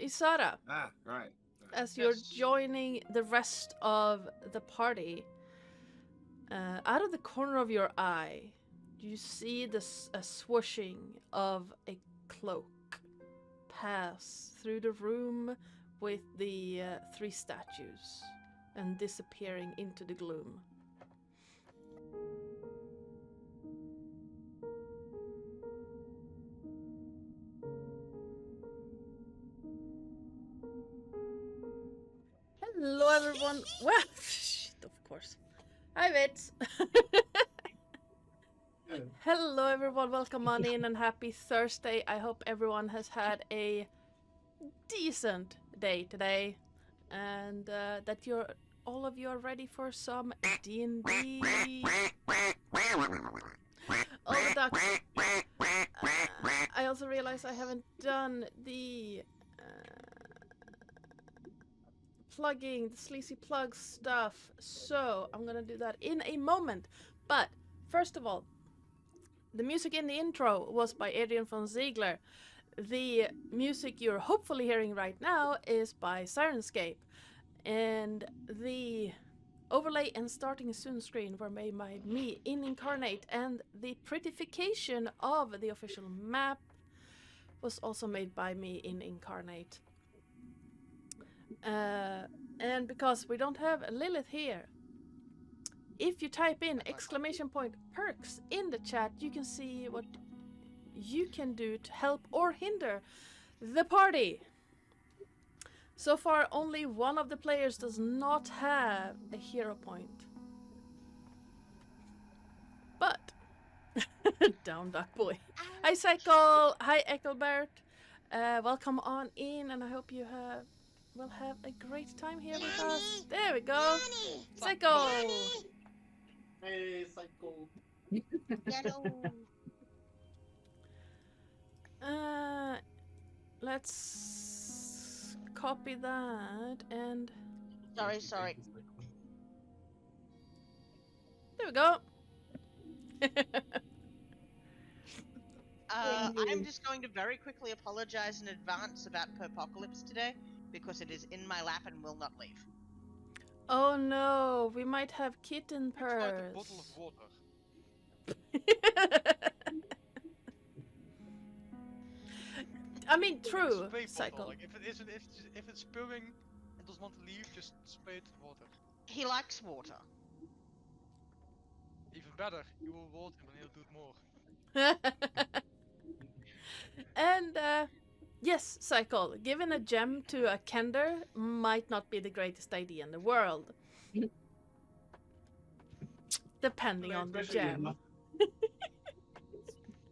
Isara, Ah, right. as you're joining the rest of the party, out of the corner of your eye, you see a swooshing of a cloak pass through the room with the 3 statues and disappearing into the gloom. Hello everyone. Well, shit, of course. Hi Vits. Hello everyone, welcome on in and happy Thursday. I hope everyone has had a decent day today and that all of you are ready for some D&D. All the ducks. I also realized I haven't done the plugging, the sleazy plug stuff, so I'm gonna do that in a moment. But first of all, the music in the intro was by Adrian von Ziegler. The music you're hopefully hearing right now is by Sirenscape, and the overlay and starting soon screen were made by me in Incarnate, and the prettification of the official map was also made by me in Incarnate. And because we don't have Lilith here, if you type in !perks in the chat, you can see what you can do to help or hinder the party. So far, only one of the players does not have a hero point. But, down duck boy. Hi Cycle, hi Eckelbert. Welcome on in, and I hope you will have a great time here with us. There we go. Cycle! Hey, Psycho. Let's copy that and... Sorry. There we go. I'm just going to very quickly apologize in advance about Perpocalypse today, because it is in my lap and will not leave. Oh no, we might have kitten purrs. A bottle of water. I mean, true. Spray Cycle. bottle. Like if it's spewing and doesn't want to leave, just spray it with water. He likes water. Even better, you will water him and he'll do it more. And yes, Cycle, giving a gem to a Kender might not be the greatest idea in the world. Depending on the gem.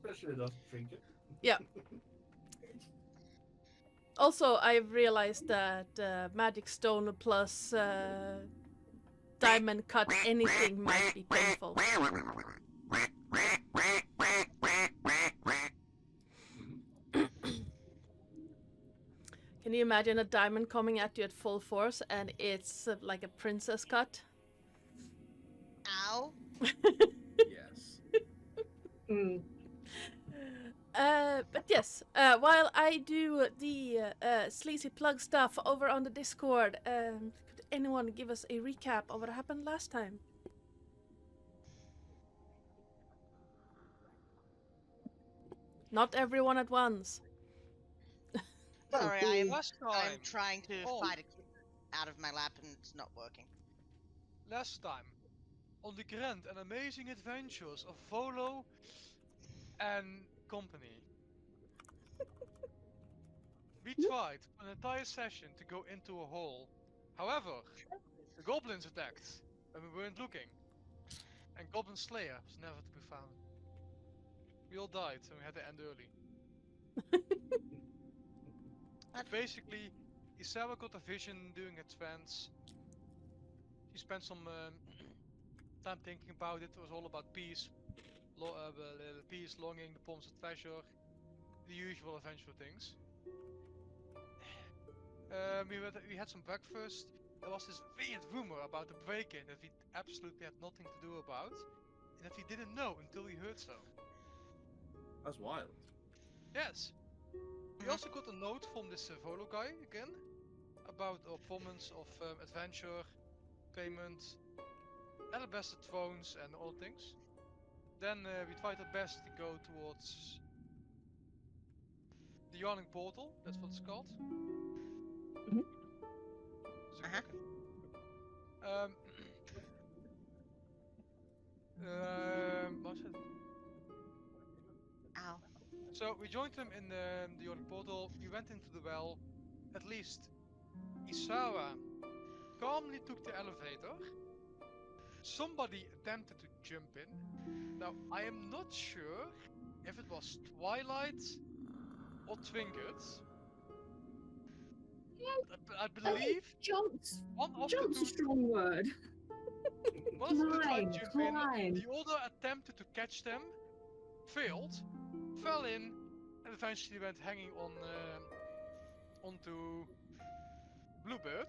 Especially not trinket. Yeah. Also, I've realized that magic stone plus diamond cut anything might be painful. Can you imagine a diamond coming at you at full force and it's like a princess cut? Ow. Yes. But yes, while I do the sleazy plug stuff over on the Discord, could anyone give us a recap of what happened last time? Not everyone at once. Sorry, I'm Last time. trying to fight a kid out of my lap and it's not working. Last time, on the grand and amazing adventures of Volo and company, we tried for an entire session to go into a hole. However, the goblins attacked when we weren't looking, and Goblin Slayer was never to be found. We all died, and we had to end early. Basically, Isawa got a vision doing a trance. She spent some time thinking about it. It was all about peace, peace, longing, the promise of treasure, the usual adventure things. We had some breakfast. There was this weird rumor about the break-in that we absolutely had nothing to do about, and that we didn't know until we heard so. That's wild. Yes. We also got a note from this Volo guy again about our performance of adventure, payment, and the best thrones and all things. Then we tried our best to go towards the Yawning Portal, that's what it's called. Mhm. Is it Uh-huh. working? What's it? Ow. So we joined them in the Yawning Portal, we went into the well, at least Isawa calmly took the elevator. Somebody attempted to jump in. Now, I am not sure if it was Twilight or Twinkets. I believe Jumps. one of Jump's the a two, strong word. one of the two tried Climb, to jump climb. in, the other attempted to catch them, failed, fell in, and eventually went hanging on onto Bluebird,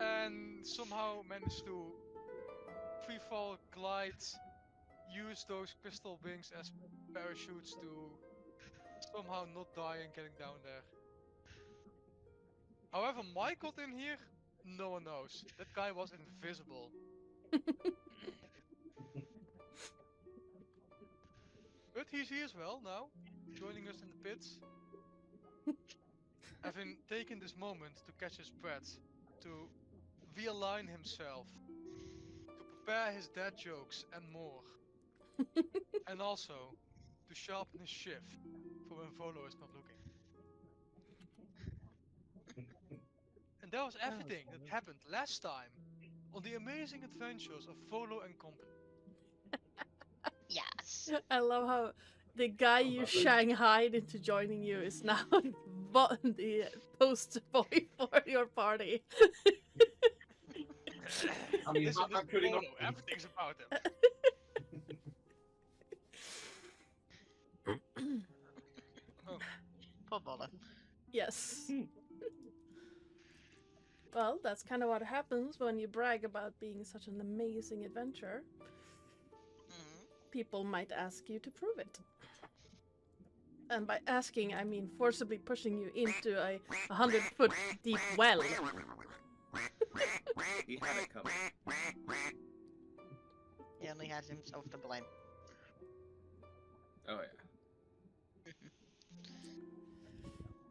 and somehow managed to free fall, glide, use those crystal wings as parachutes to somehow not die and getting down there. However, Mike got in here, no one knows. That guy was invisible. But he's here as well now, joining us in the pits. Having taken this moment to catch his breath, to realign himself, to prepare his dad jokes and more. And also, to sharpen his shift for when Volo is not looking. And that was everything that happened last time on the amazing adventures of Volo and company. Yes. I love how the guy you that's shanghaied into joining you is now the poster boy for your party. I mean, Listen, I'm putting Volo, up. everything's about him. Poor Bolo. Yes. Well, that's kind of what happens when you brag about being such an amazing adventurer. Mhm. People might ask you to prove it. And by asking, I mean forcibly pushing you into a 100-foot deep well. He had it coming. He only has himself to blame. Oh yeah.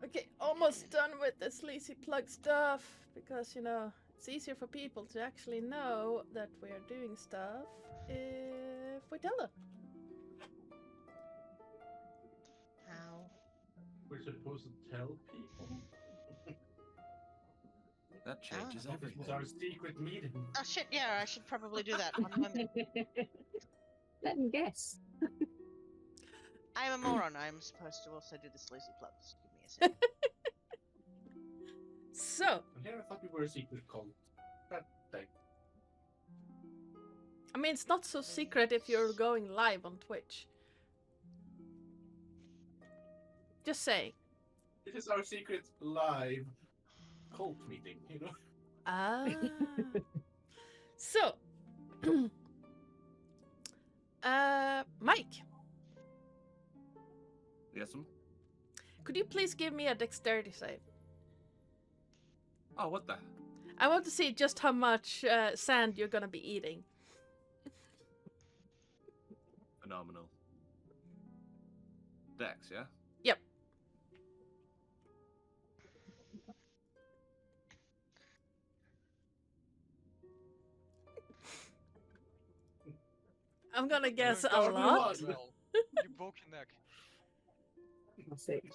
Okay, almost done with the sleazy plug stuff, because, you know, it's easier for people to actually know that we're doing stuff if we tell them. How? We're supposed to tell people. That changes This everything. was our secret meeting. Oh shit, yeah, I should probably do that. One moment. Let them guess. I'm a moron. I'm supposed to also do the sleazy plugs. Give me a second. So, And here I thought we were a secret cult. That thing. I mean, it's not so secret if you're going live on Twitch. Just saying. It is our secret live cult meeting, you know? Ah. So, Mike, Yes, could you please give me a dexterity save? Oh, what the? I want to see just how much sand you're gonna be eating. Phenomenal. Dex, yeah? Yep. I'm gonna guess a Go lot. on. Well, you broke your neck.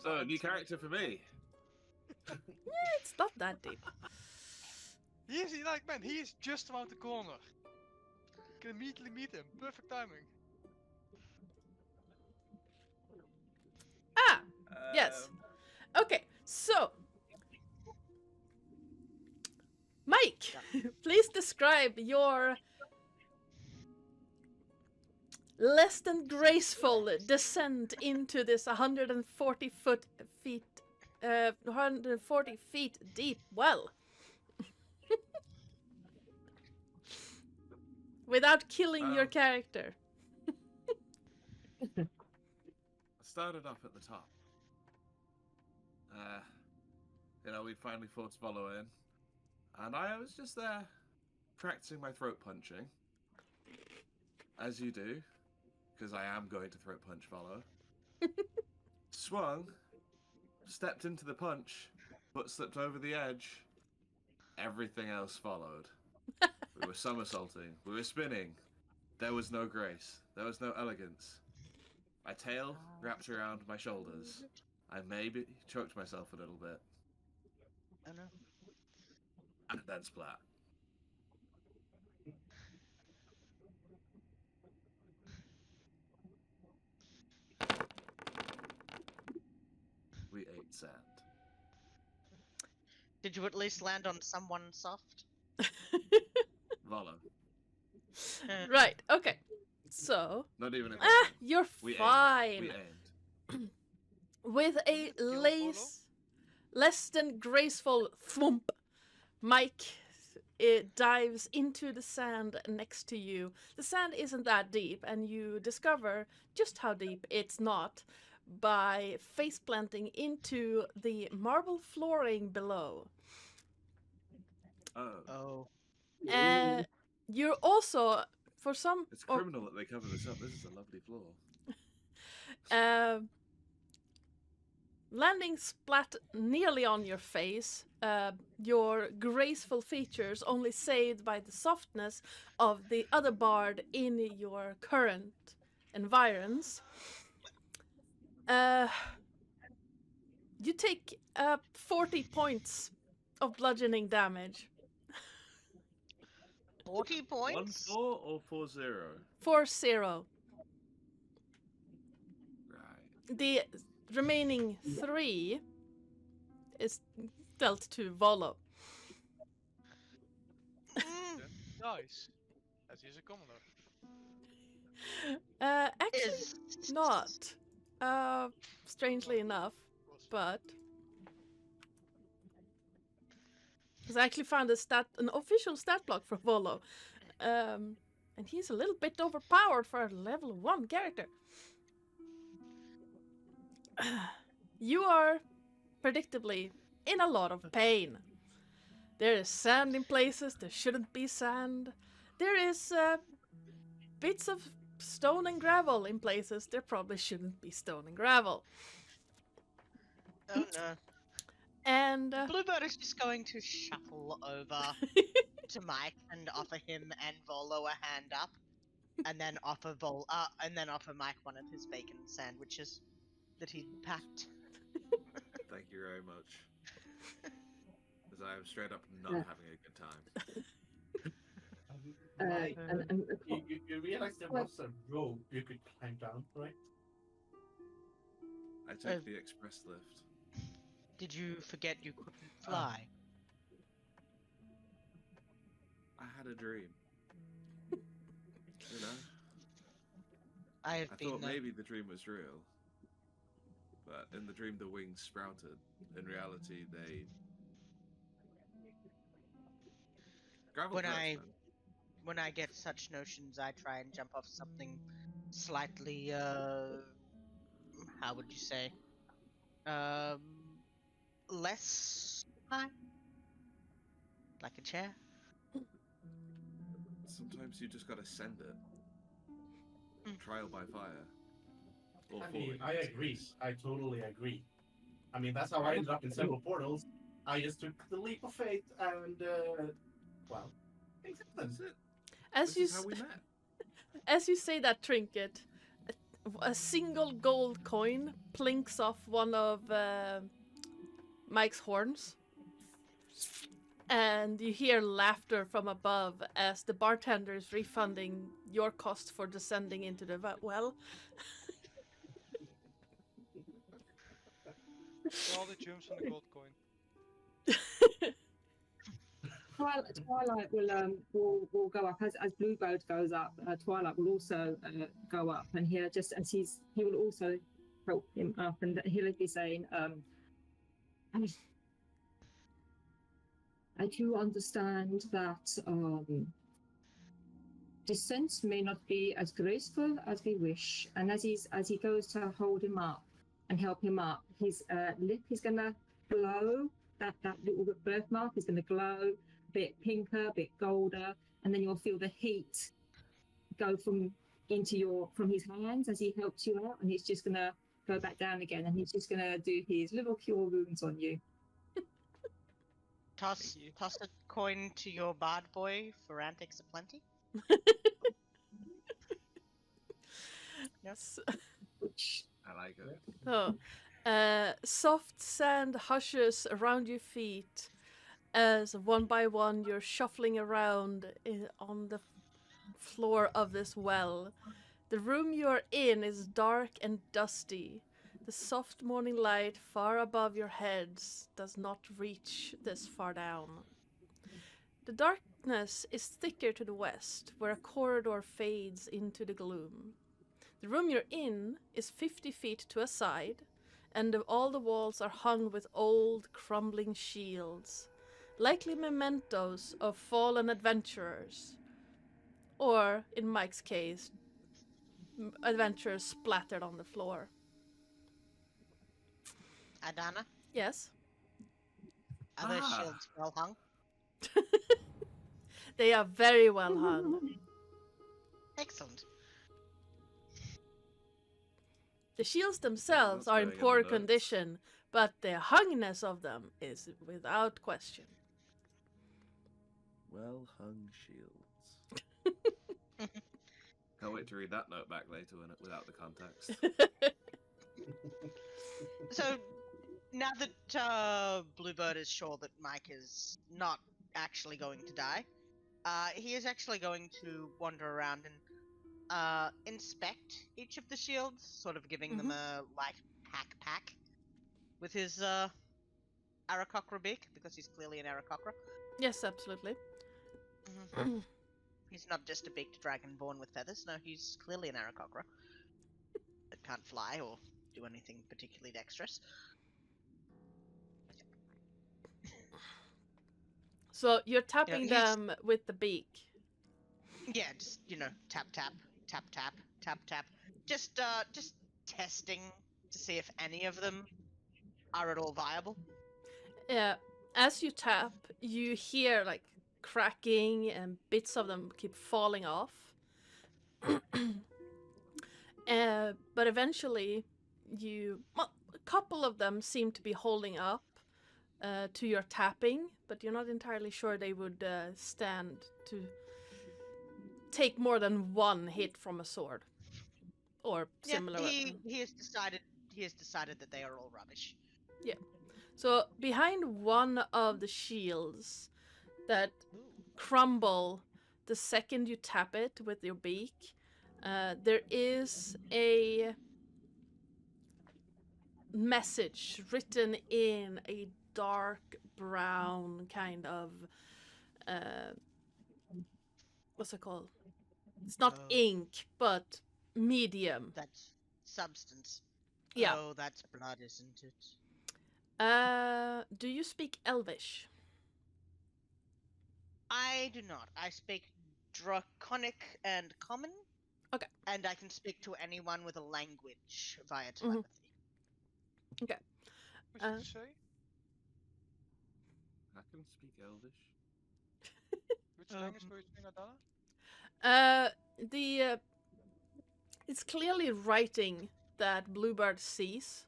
So, new character for me. It's not that deep. He is just around the corner. You can immediately meet him. Perfect timing. Ah, yes. Okay, so Mike, please describe your less than graceful descent into this 140 feet deep well. Without killing your character. I started off at the top. we finally forced Volo in, and I was just there practicing my throat punching, as you do, because I am going to throat punch Volo. Swung, stepped into the punch, but slipped over the edge. Everything else followed. We were somersaulting, we were spinning. There was no grace, there was no elegance. My tail wrapped around my shoulders. I maybe choked myself a little bit. Oh no. And then splat. We ate sand. Did you at least land on someone soft? Volo. Right, okay. So, Not even a you're We fine. aimed. We aimed. With a Volo? less than graceful thwomp, Mike dives into the sand next to you. The sand isn't that deep, and you discover just how deep it's not by face planting into the marble flooring below. Oh. And you're also, for some... It's criminal that they cover this up. This is a lovely floor. Landing splat nearly on your face, your graceful features only saved by the softness of the other bard in your current environs. You take 40 points of bludgeoning damage. 40 points? 1-4 or 4-0? 4-0. Right. The remaining 3 is dealt to Volo. Nice. As is a commoner. Actually, Is not. Strangely enough, but because I actually found an official stat block for Volo, and he's a little bit overpowered for a level 1 character. You are predictably in a lot of pain. There is sand in places there shouldn't be sand. There is bits of stone and gravel in places there probably shouldn't be stone and gravel. Oh no. And Bluebird is just going to shuffle over to Mike and offer him and Volo a hand up, and then offer Mike one of his bacon sandwiches that he packed. Thank you very much. Because I am straight up not having a good time. Mike, And you realize there was a rope you could climb down, right? I took the express lift. Did you forget you couldn't fly? I had a dream. You know? I I thought maybe the dream was real. But in the dream the wings sprouted. In reality they... Gravel When curves, I- man. When I get such notions, I try and jump off something slightly, how would you say? Less high? Like a chair? Sometimes you just gotta send it. Mm. Trial by fire. Or I mean, falling. I agree. I totally agree. I mean, that's how I ended up in several portals. I just took the leap of faith and, well, things happen. That's it. as This you is how we met. as you say that, Trinket, a single gold coin plinks off one of Mike's horns, and you hear laughter from above as the bartender is refunding your cost for descending into the well. All the gems on the gold coin. Twilight will go up as Bluebird goes up. Twilight will also go up, and here just as he will also help him up, and he'll be saying, I do understand that descent may not be as graceful as we wish, and as he goes to hold him up and help him up, his lip is gonna glow. That little birthmark is going to glow a bit pinker, a bit golder, and then you'll feel the heat go from his hands as he helps you out, and it's just going to go back down again, and he's just going to do his little cure wounds on you. Toss a coin to your bard boy for antics aplenty. Yes. I like it. So, soft sand hushes around your feet as one by one you're shuffling around on the floor of this well. The room you're in is dark and dusty. The soft morning light far above your heads does not reach this far down. The darkness is thicker to the west, where a corridor fades into the gloom. The room you're in is 50 feet to a side, and all the walls are hung with old, crumbling shields, likely mementos of fallen adventurers. Or, in Mike's case, adventurers splattered on the floor. Adana, Yes? are those shields well hung? They are very well hung. Excellent. The shields themselves that's are in going in poor the notes. condition, but the hungness of them is without question. Well hung shields. Can't wait to read that note back later without the context. So, now that Bluebird is sure that Mike is not actually going to die, he is actually going to wander around and inspect each of the shields, sort of giving them a light pack with his Aarakocra beak, because he's clearly an Aarakocra. Yes, absolutely. He's not just a beaked dragon born with feathers. No, he's clearly an Aarakocra that can't fly or do anything particularly dexterous. So you're tapping he's- them with the beak. Yeah, just tap tap tap tap tap tap. Just testing to see if any of them are at all viable. As you tap, you hear like cracking and bits of them keep falling off. But eventually, a couple of them seem to be holding up to your tapping, but you're not entirely sure they would stand to take more than one hit from a sword or similar weapon. He has decided that they are all rubbish. So behind one of the shields that crumble the second you tap it with your beak, there is a message written in a dark brown kind of what's it called? It's not ink, but medium. That's substance. Yeah. Oh, that's blood, isn't it? Do you speak Elvish? I do not. I speak Draconic and Common. Okay. And I can speak to anyone with a language via telepathy. Okay. What did you say? I can speak Elvish. Which language were you saying, Adana? It's clearly writing that Bluebird sees,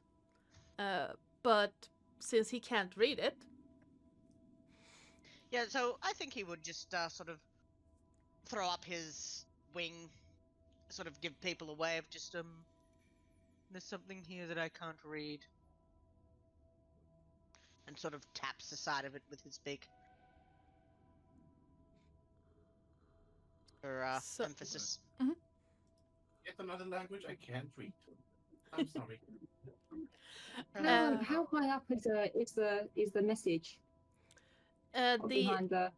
but since he can't read it, Yeah, so I think he would just sort of throw up his wing, sort of give people a wave, just there's something here that I can't read. And sort of taps the side of it with his beak. For So- emphasis. Yet another language I can't read. I'm sorry. How high up is the message behind the?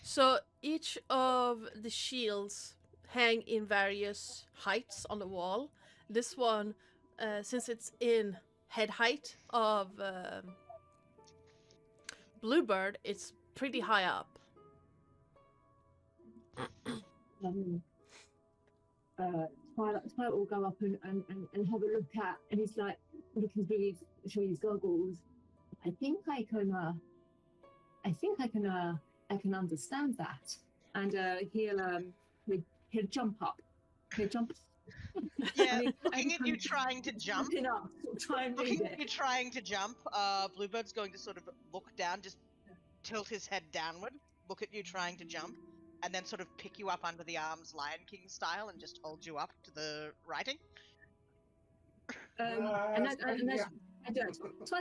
So each of the shields hang in various heights on the wall. This one, since it's in head height of Bluebird, it's pretty high up. Twilight will go up and have a look at, and he's like, looking through his goggles. I think I can understand that. And he'll jump up. He'll jump. Yeah, I mean, looking at you I'm trying to jump. jumping up, sort of try and read Looking at you it. trying to jump, Bluebird's going to sort of look down, just tilt his head downward, look at you trying to jump, and then sort of pick you up under the arms Lion King style and just hold you up to the writing. Twilight's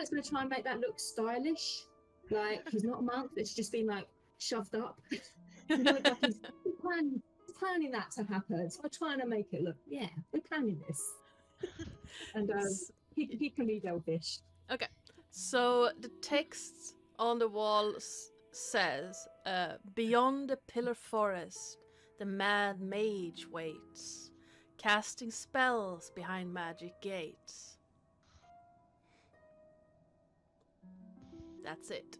going to try and make that look stylish. Like he's not a monk, it's just been like shoved up. Like he's planning that to happen. So we're trying to make it look, yeah, we're planning this. And he can read Elvish. Okay, so the text on the wall says, "Beyond the pillar forest, the mad mage waits, casting spells behind magic gates." That's it.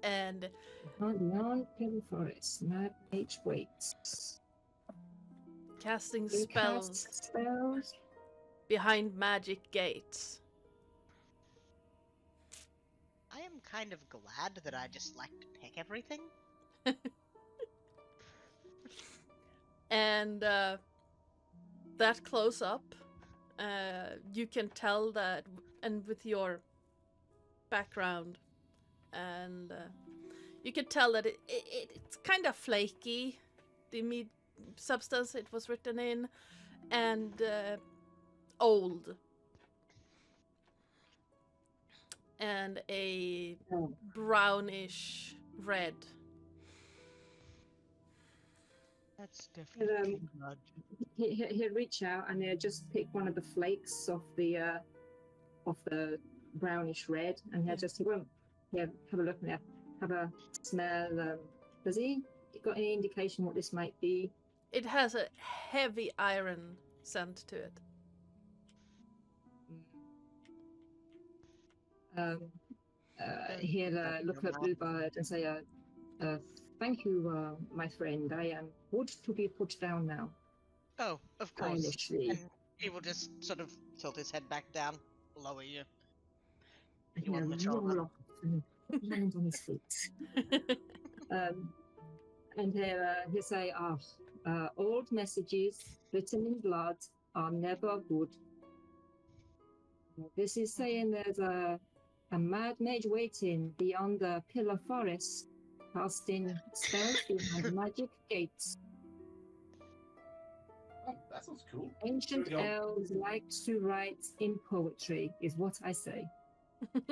And Beyond pillar forest, mad mage waits. casting You spells cast spells. behind magic gates. I am kind of glad that I just like to pick everything. And that close up, you can tell that, and with your background, and you can tell that it's kind of flaky, the substance it was written in, and old, and a brownish red. That's definitely blood. He'll reach out and he'll just pick one of the flakes off the brownish red, and he won't have a look and have a smell. Does he got any indication what this might be? It has a heavy iron scent to it. He'll look at Bluebird and say, "Thank you, my friend. I am wood to be put down now." Oh, of course. Stylishly. And he will just sort of tilt his head back down, lower you. You on the shoulder. roll off and land on his feet. And he'll say, "Old messages written in blood are never good. This is saying there's a mad mage waiting beyond the pillar forest, casting spells behind magic gates. Oh, that sounds cool. Ancient There we go. elves like to write in poetry, is what I say."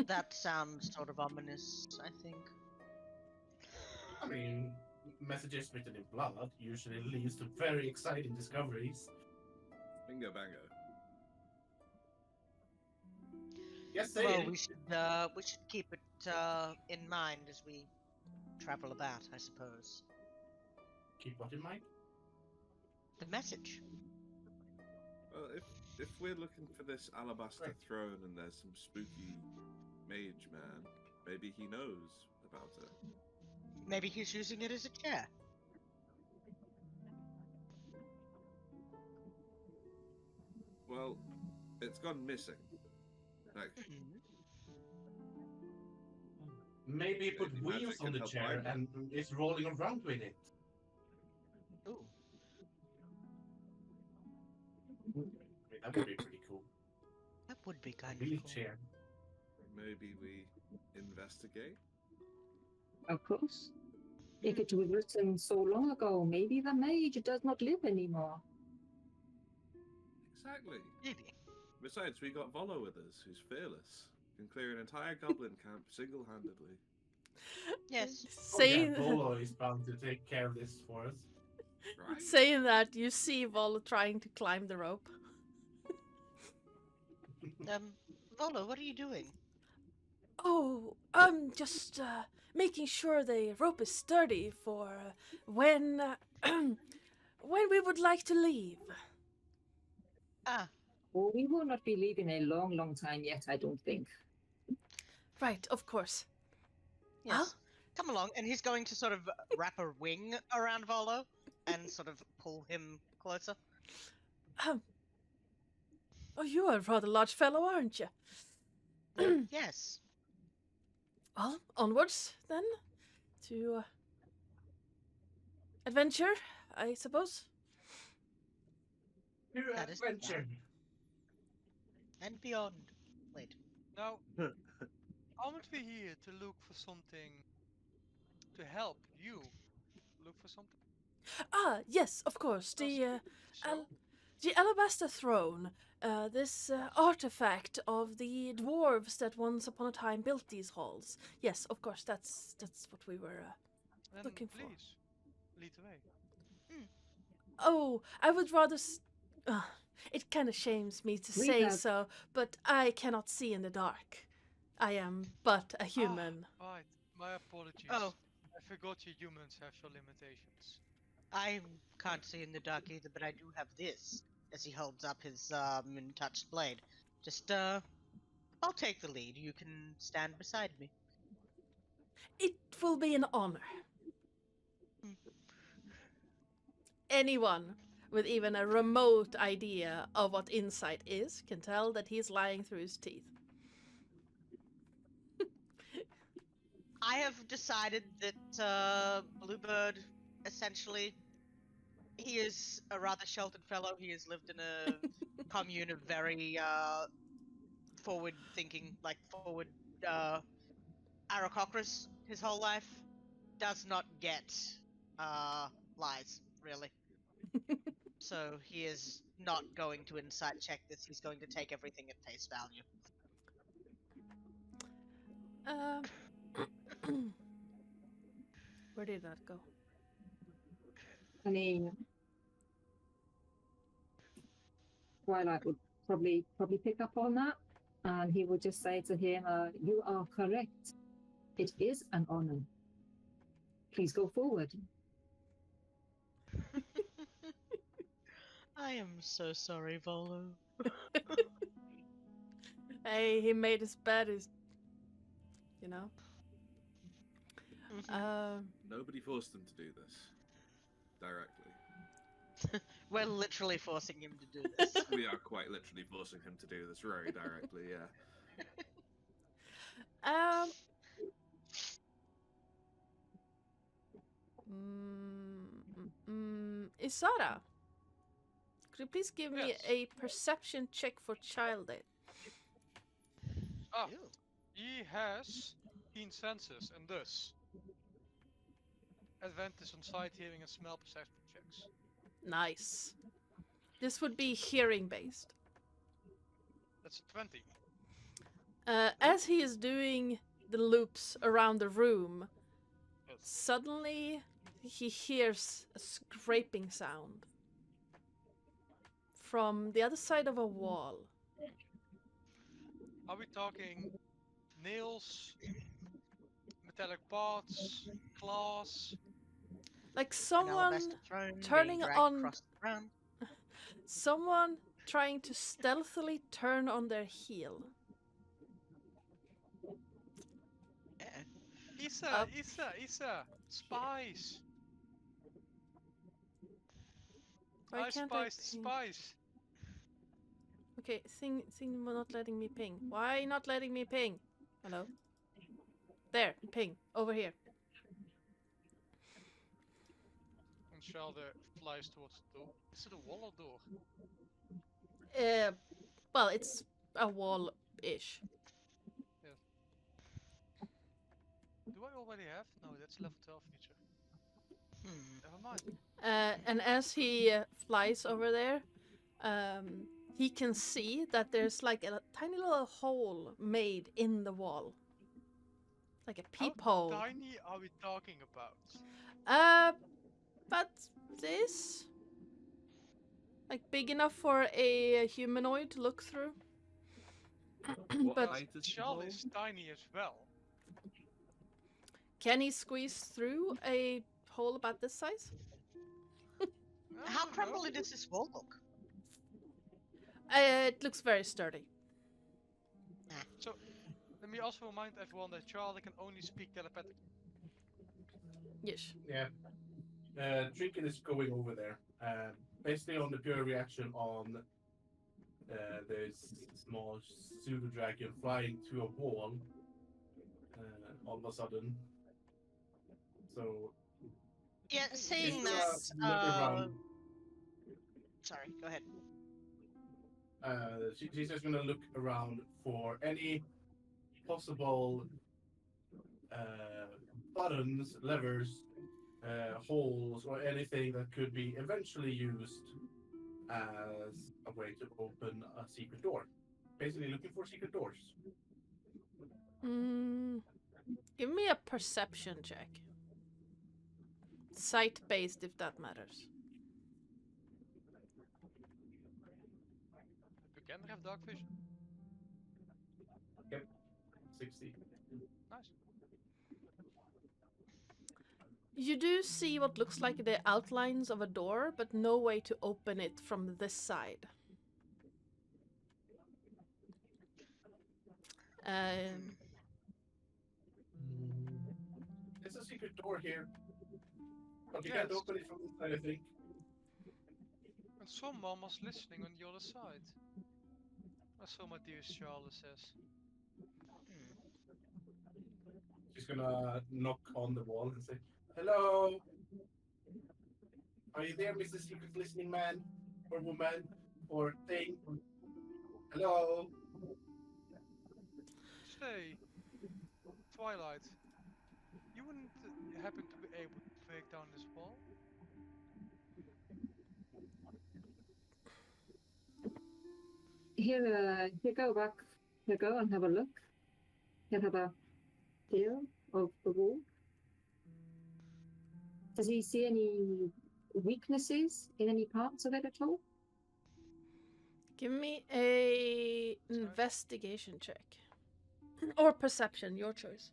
That sounds sort of ominous, I think. I mean, messages written in blood usually leads to very exciting discoveries. Bingo bango. Yes, Well, say we should keep it in mind as we travel about, I suppose. keep what in mind? The message. Well, if we're looking for this alabaster Right. throne and there's some spooky mage man, maybe he knows about it. Maybe he's using it as a chair. Well, it's gone missing. Like, Maybe he put Maybe wheels magic on can the help chair find and is rolling around with it. Ooh. I mean, that would be pretty cool. That would be A kind of wheel cool. chair. maybe we investigate. Of course. If it was written so long ago, maybe the mage does not live anymore. Exactly. Maybe. Besides, we got Volo with us, who's fearless. Can clear an entire goblin camp single-handedly. Yes. Saying, Bolo is bound to take care of this for us. Right. saying that, you see Vol trying to climb the rope. Volo, what are you doing? Oh, I'm just making sure the rope is sturdy for when when we would like to leave. Ah, Well, we will not be leaving a long, long time yet, I don't think. Right, of course. yes. Huh? Come along, and he's going to sort of wrap a ring around Volo and sort of pull him closer. Oh, you are a rather large fellow, aren't you? Yes. Well, onwards then to adventure, I suppose. To That is the adventure. And beyond. Wait. Now, aren't we here to look for something to help you look for something? Ah, yes, of course. So, The alabaster throne. This artifact of the dwarves that once upon a time built these halls. Yes, of course. That's what we were. then looking for. please, lead the way. Oh, I would rather. It kind of shames me to We say have- so, but I cannot see in the dark. I am but a human. Ah, right, my apologies. Oh. I forgot you humans have your limitations. I can't see in the dark either, but I do have this. As he holds up his untouched blade. Just I'll take the lead. You can stand beside me. It will be an honor. Hmm. Anyone with even a remote idea of what insight is can tell that he's lying through his teeth. I have decided that Bluebird, essentially, he is a rather sheltered fellow. He has lived in a commune of very forward-thinking, like forward aristocrats his whole life. Does not get lies, really. So he is not going to insight check this. He's going to take everything at face value. Where did that go? I mean, Twilight would probably pick up on that, and he would just say to him, "You are correct. It is an honor. Please go forward." I am so sorry, Volo. Hey, he made his bed. You know. Nobody forced them to do this directly. We're literally forcing him to do this. We are quite literally forcing him to do this very directly, yeah. Isara, could you please give me Yes. a perception check for child aid? Ah, Ew. he has keen senses and thus advantage on sight, hearing, and smell perception checks. Nice. This would be hearing based. That's a 20. As he is doing the loops around the room, Yes. suddenly he hears a scraping sound from the other side of a wall. Are we talking nails, metallic parts, claws? Like An someone alabaster throne being turning dragged on- across the ground. Someone trying to stealthily turn on their heel. Yeah. Isa, spies! Why I can't spiced ping? spies! Okay, thing not letting me ping. Why not letting me ping? Hello? There, ping. Over here. And Shelder flies towards the door. Is it a wall or door? Well, it's a wall-ish. Do I already have? No, that's level 12 feature. Never mind. And as he flies over there, he can see that there's like a tiny little hole made in the wall. Like a peephole. How tiny are we talking about? But this? Like big enough for a humanoid to look through? What But height is the Shell hole? is tiny as well. can he squeeze through a hole about this size? I How don't know. crumbly does this wall look? It looks very sturdy. So, let me also remind everyone that Charlie can only speak telepathically. Yes. Yeah. Trinket is going over there. Basically on the pure reaction on there's a small pseudo dragon flying to a wall all of a sudden. So Yeah, she's seeing gonna that. look around. Sorry, go ahead. She's just gonna look around for any possible buttons, levers, holes, or anything that could be eventually used as a way to open a secret door. Basically, looking for secret doors. Give me a perception check. Sight-based, if that matters. You can have dark vision. 60. Nice. You do see what looks like the outlines of a door, but no way to open it from this side. It's a secret door here. But you Yes. can't open it from this side, I think. And someone was listening on the other side. Or so my dear Charles says. She's gonna knock on the wall and say, "Hello? Are you there, Mr. Secret Listening Man? Or woman? Or thing? Hello?" Say, Twilight, you wouldn't happen to be able to break down this wall? He'll go back. He'll go and have a look. He'll have a feel of the wall. Does he see any weaknesses in any parts of it at all? Give me a investigation check. Or perception, your choice.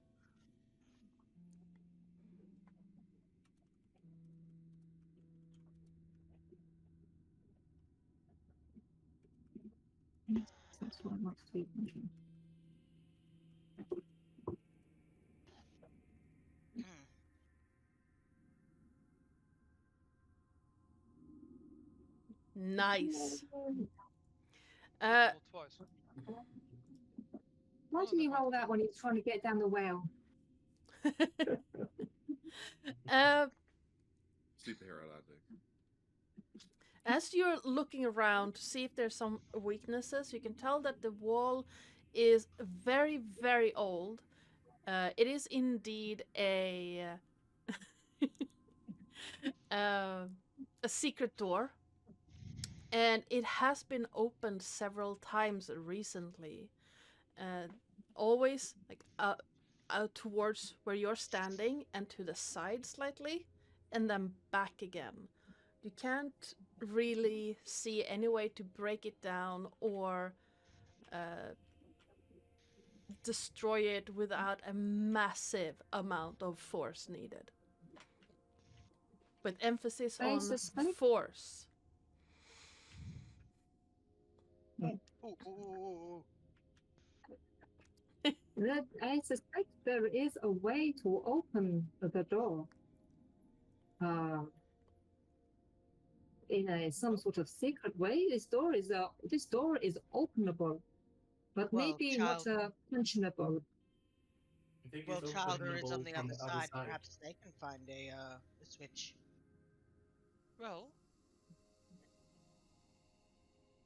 That's what I must be thinking. Nice. Roll twice. Why didn't he roll that when he's trying to get down the well? Superhero landing. As you're looking around to see if there's some weaknesses, you can tell that the wall is very, very old. It is indeed a a secret door, and it has been opened several times recently. Always like out towards where you're standing and to the side slightly, and then back again. You can't really see any way to break it down or destroy it without a massive amount of force needed. With emphasis I on suspect- force. Ooh. That I suspect there is a way to open the door. In some sort of secret way, this door is openable, but Well, maybe not functionable. I think Well, it's Chowder is openable on the from other the side. Perhaps they can find a switch. Well,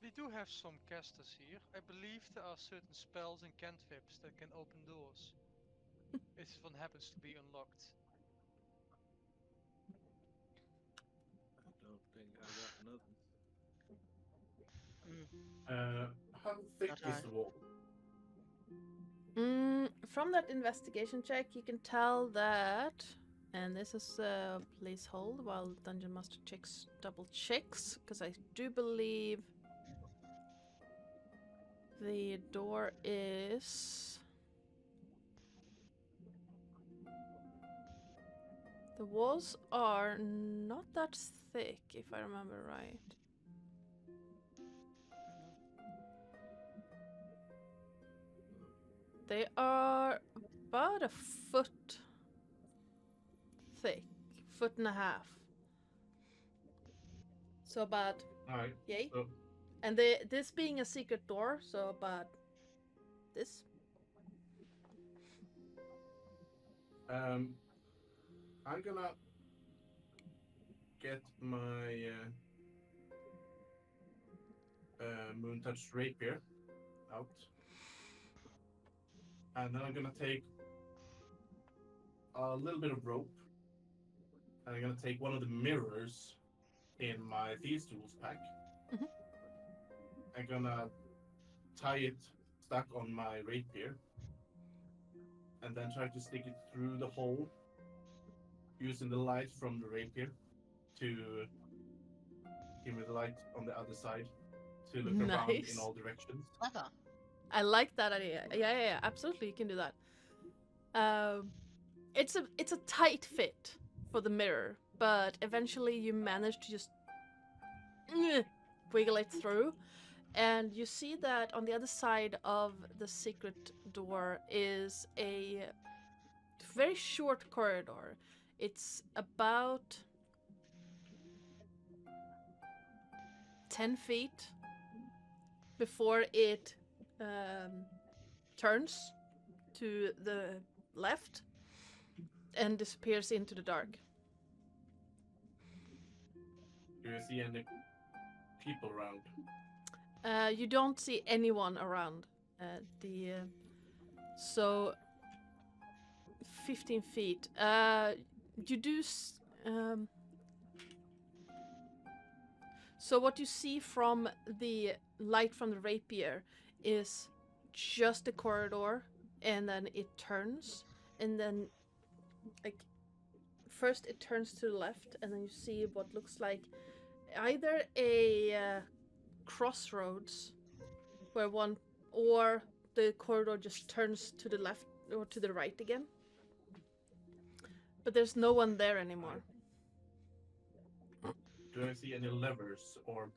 we do have some casters here. I believe there are certain spells and cantrips that can open doors. If one happens to be unlocked. I don't think I got nothing. How thick Not is I. the wall? From that investigation check, you can tell that, and this is please hold while Dungeon Master double checks, because I do believe the door is. The walls are not that thick, if I remember right. They are about a foot thick, 1.5 feet. So about Alright. yay. So And this being a secret door, so about this. I'm gonna get my Moon Touch Rapier out. And then I'm gonna take a little bit of rope. And I'm gonna take one of the mirrors in my Thieves Tools pack. Mhm. I'm gonna tie it stuck on my rapier. And then try to stick it through the hole using the light from the rapier to give me the light on the other side to look around Nice. in all directions. Clever. I like that idea. Yeah, absolutely, you can do that. It's a tight fit for the mirror, but eventually you manage to just wiggle it through, and you see that on the other side of the secret door is a very short corridor. It's about 10 feet before it turns to the left and disappears into the dark. Do you see any people around? You don't see anyone around. So 15 feet. You do. So what you see from the light from the rapier is just a corridor, and then it turns, and then like first it turns to the left, and then you see what looks like either a crossroads where one, or the corridor just turns to the left or to the right again, but there's no one there anymore. Do I see any levers or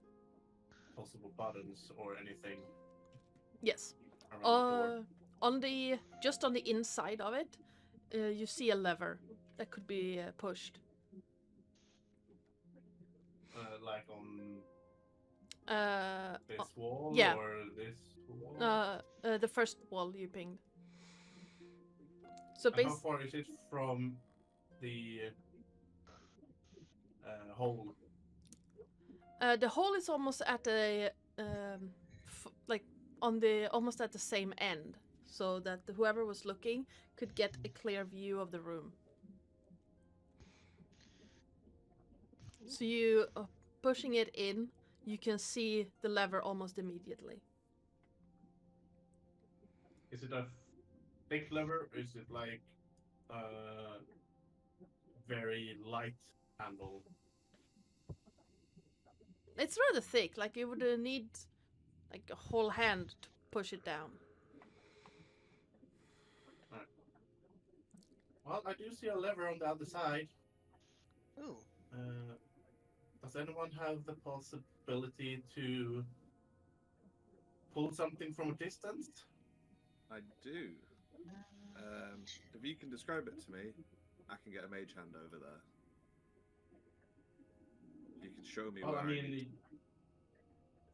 possible buttons or anything Yes. around the door? On the just on the inside of it, you see a lever that could be pushed. Like on Uh, this wall yeah. or this wall? the first wall you pinged. So And how basically, far is it from the hole? the hole is almost at a like on the almost at the same end, so that whoever was looking could get a clear view of the room. So you pushing it in, you can see the lever almost immediately. Is it a thick lever or is it like very light handle? It's rather thick, like you would need like a whole hand to push it down. Well, I do see a lever on the other side. Ooh. Does anyone have the possibility to pull something from a distance? I do. If you can describe it to me, I can get a mage hand over there. You can show me Well, where I mean,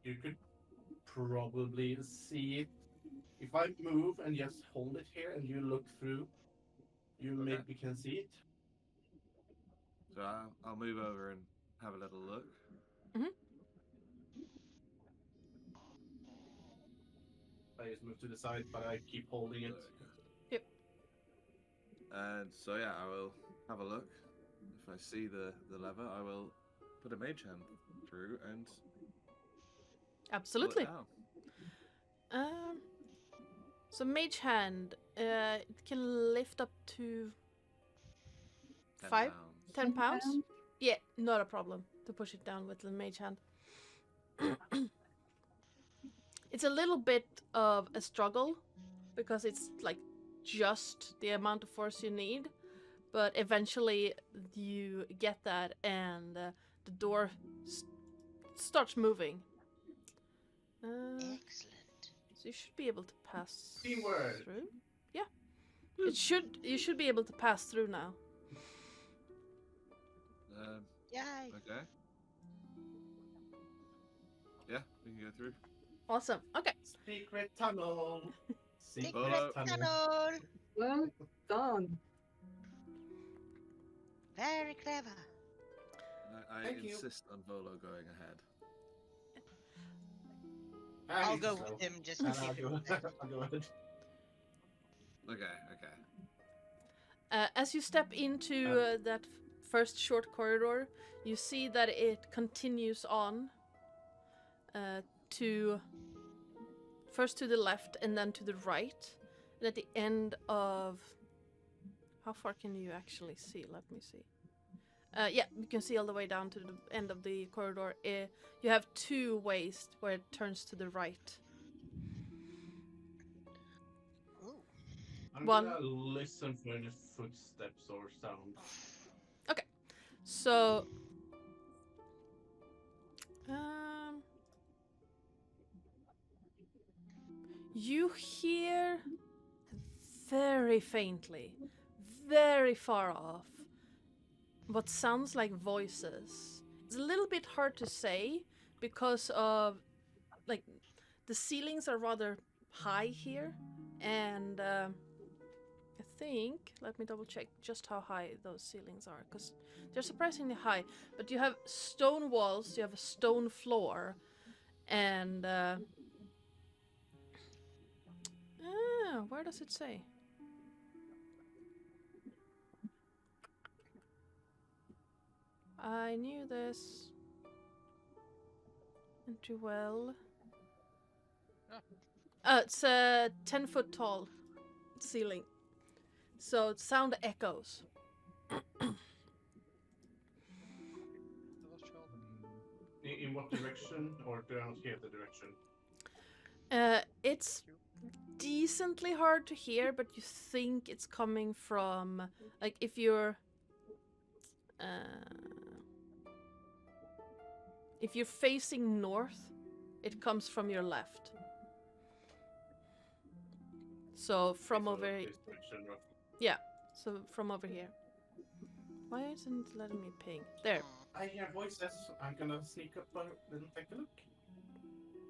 you could probably see it. If I move and just hold it here and you look through, you Okay. maybe can see it. So I'll move over and have a little look. I just move to the side, but I keep holding it. Yep. And so yeah, I will have a look. If I see the lever, I will put a mage hand through and pull Absolutely. it down. So mage hand, it can lift up to 10 5, pounds. 10 pounds. Yeah, not a problem to push it down with the mage hand. It's a little bit of a struggle because it's like just the amount of force you need, but eventually you get that, and the door starts moving. Excellent. So you should be able to pass Teamwork. through. Yeah, you should be able to pass through now. Yay. Okay. Yeah, we can go through. Awesome. Okay. Secret tunnel. Secret Volo. tunnel. Well done. Very clever. I Thank you. insist on Volo going ahead. I'll He's go slow. with him just to And keep him. I'll go ahead. Okay. As you step into that first short corridor, you see that it continues on to first to the left and then to the right. And at the end of... How far can you actually see? Let me see. Yeah, you can see all the way down to the end of the corridor. You have two ways where it turns to the right. Ooh. I'm One. gonna listen for any footsteps or sound. So... you hear very faintly, very far off, what sounds like voices. It's a little bit hard to say because of, like, the ceilings are rather high here, and I think, let me double check just how high those ceilings are, because they're surprisingly high. But you have stone walls, you have a stone floor, and where does it say? I knew this too well. It's a 10-foot tall ceiling, so sound echoes. In what direction, or do I not hear the direction? It's decently hard to hear, but you think it's coming from, like, if you're facing north, it comes from your left. So from over here. Yeah, so from over here. Why isn't it letting me ping? There. I hear voices. I'm gonna sneak up and take a look.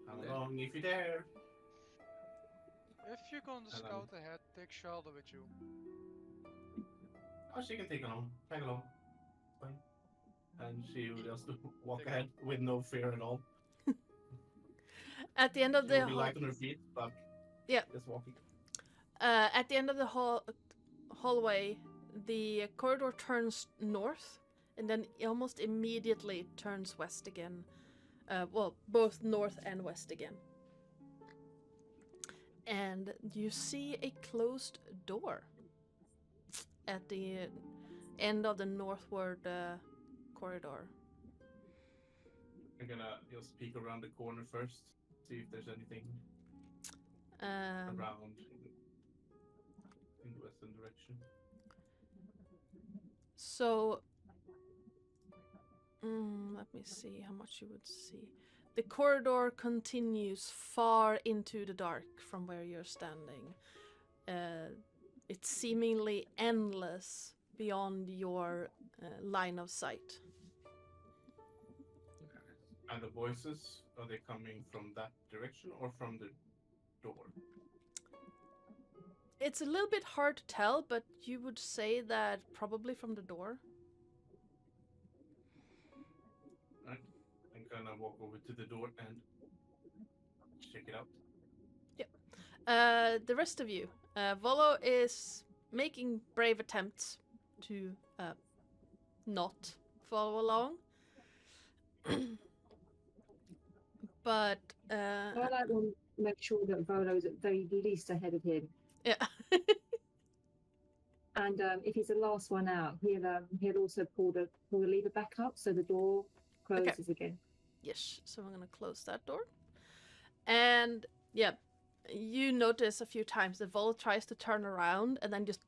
How Yeah. long if you dare? If you're going to scout ahead, take Charlotte with you. Oh, she can take along. Tag along. Fine. And she will just walk Take ahead with no fear at all. At the end of She the will be light on her feet, but Yeah. just walking. At the end of the hallway, the corridor turns north, and then almost immediately turns west again. Well, both north and west again. And you see a closed door at the end of the northward corridor. I'm gonna just peek around the corner first, see if there's anything Um, around in the western direction. So, let me see how much you would see. The corridor continues far into the dark from where you're standing. It's seemingly endless beyond your line of sight. And the voices, are they coming from that direction or from the door? It's a little bit hard to tell, but you would say that probably from the door. Right. I'm gonna walk over to the door and check it out. The rest of you, Volo is making brave attempts to not follow along. But Twilight will make sure that Volo's at very least ahead of him. yeah. And if he's the last one out, he'll also pull the lever back up so the door closes again. Yes, so I'm gonna close that door. And yeah, you notice a few times that Vol tries to turn around and then just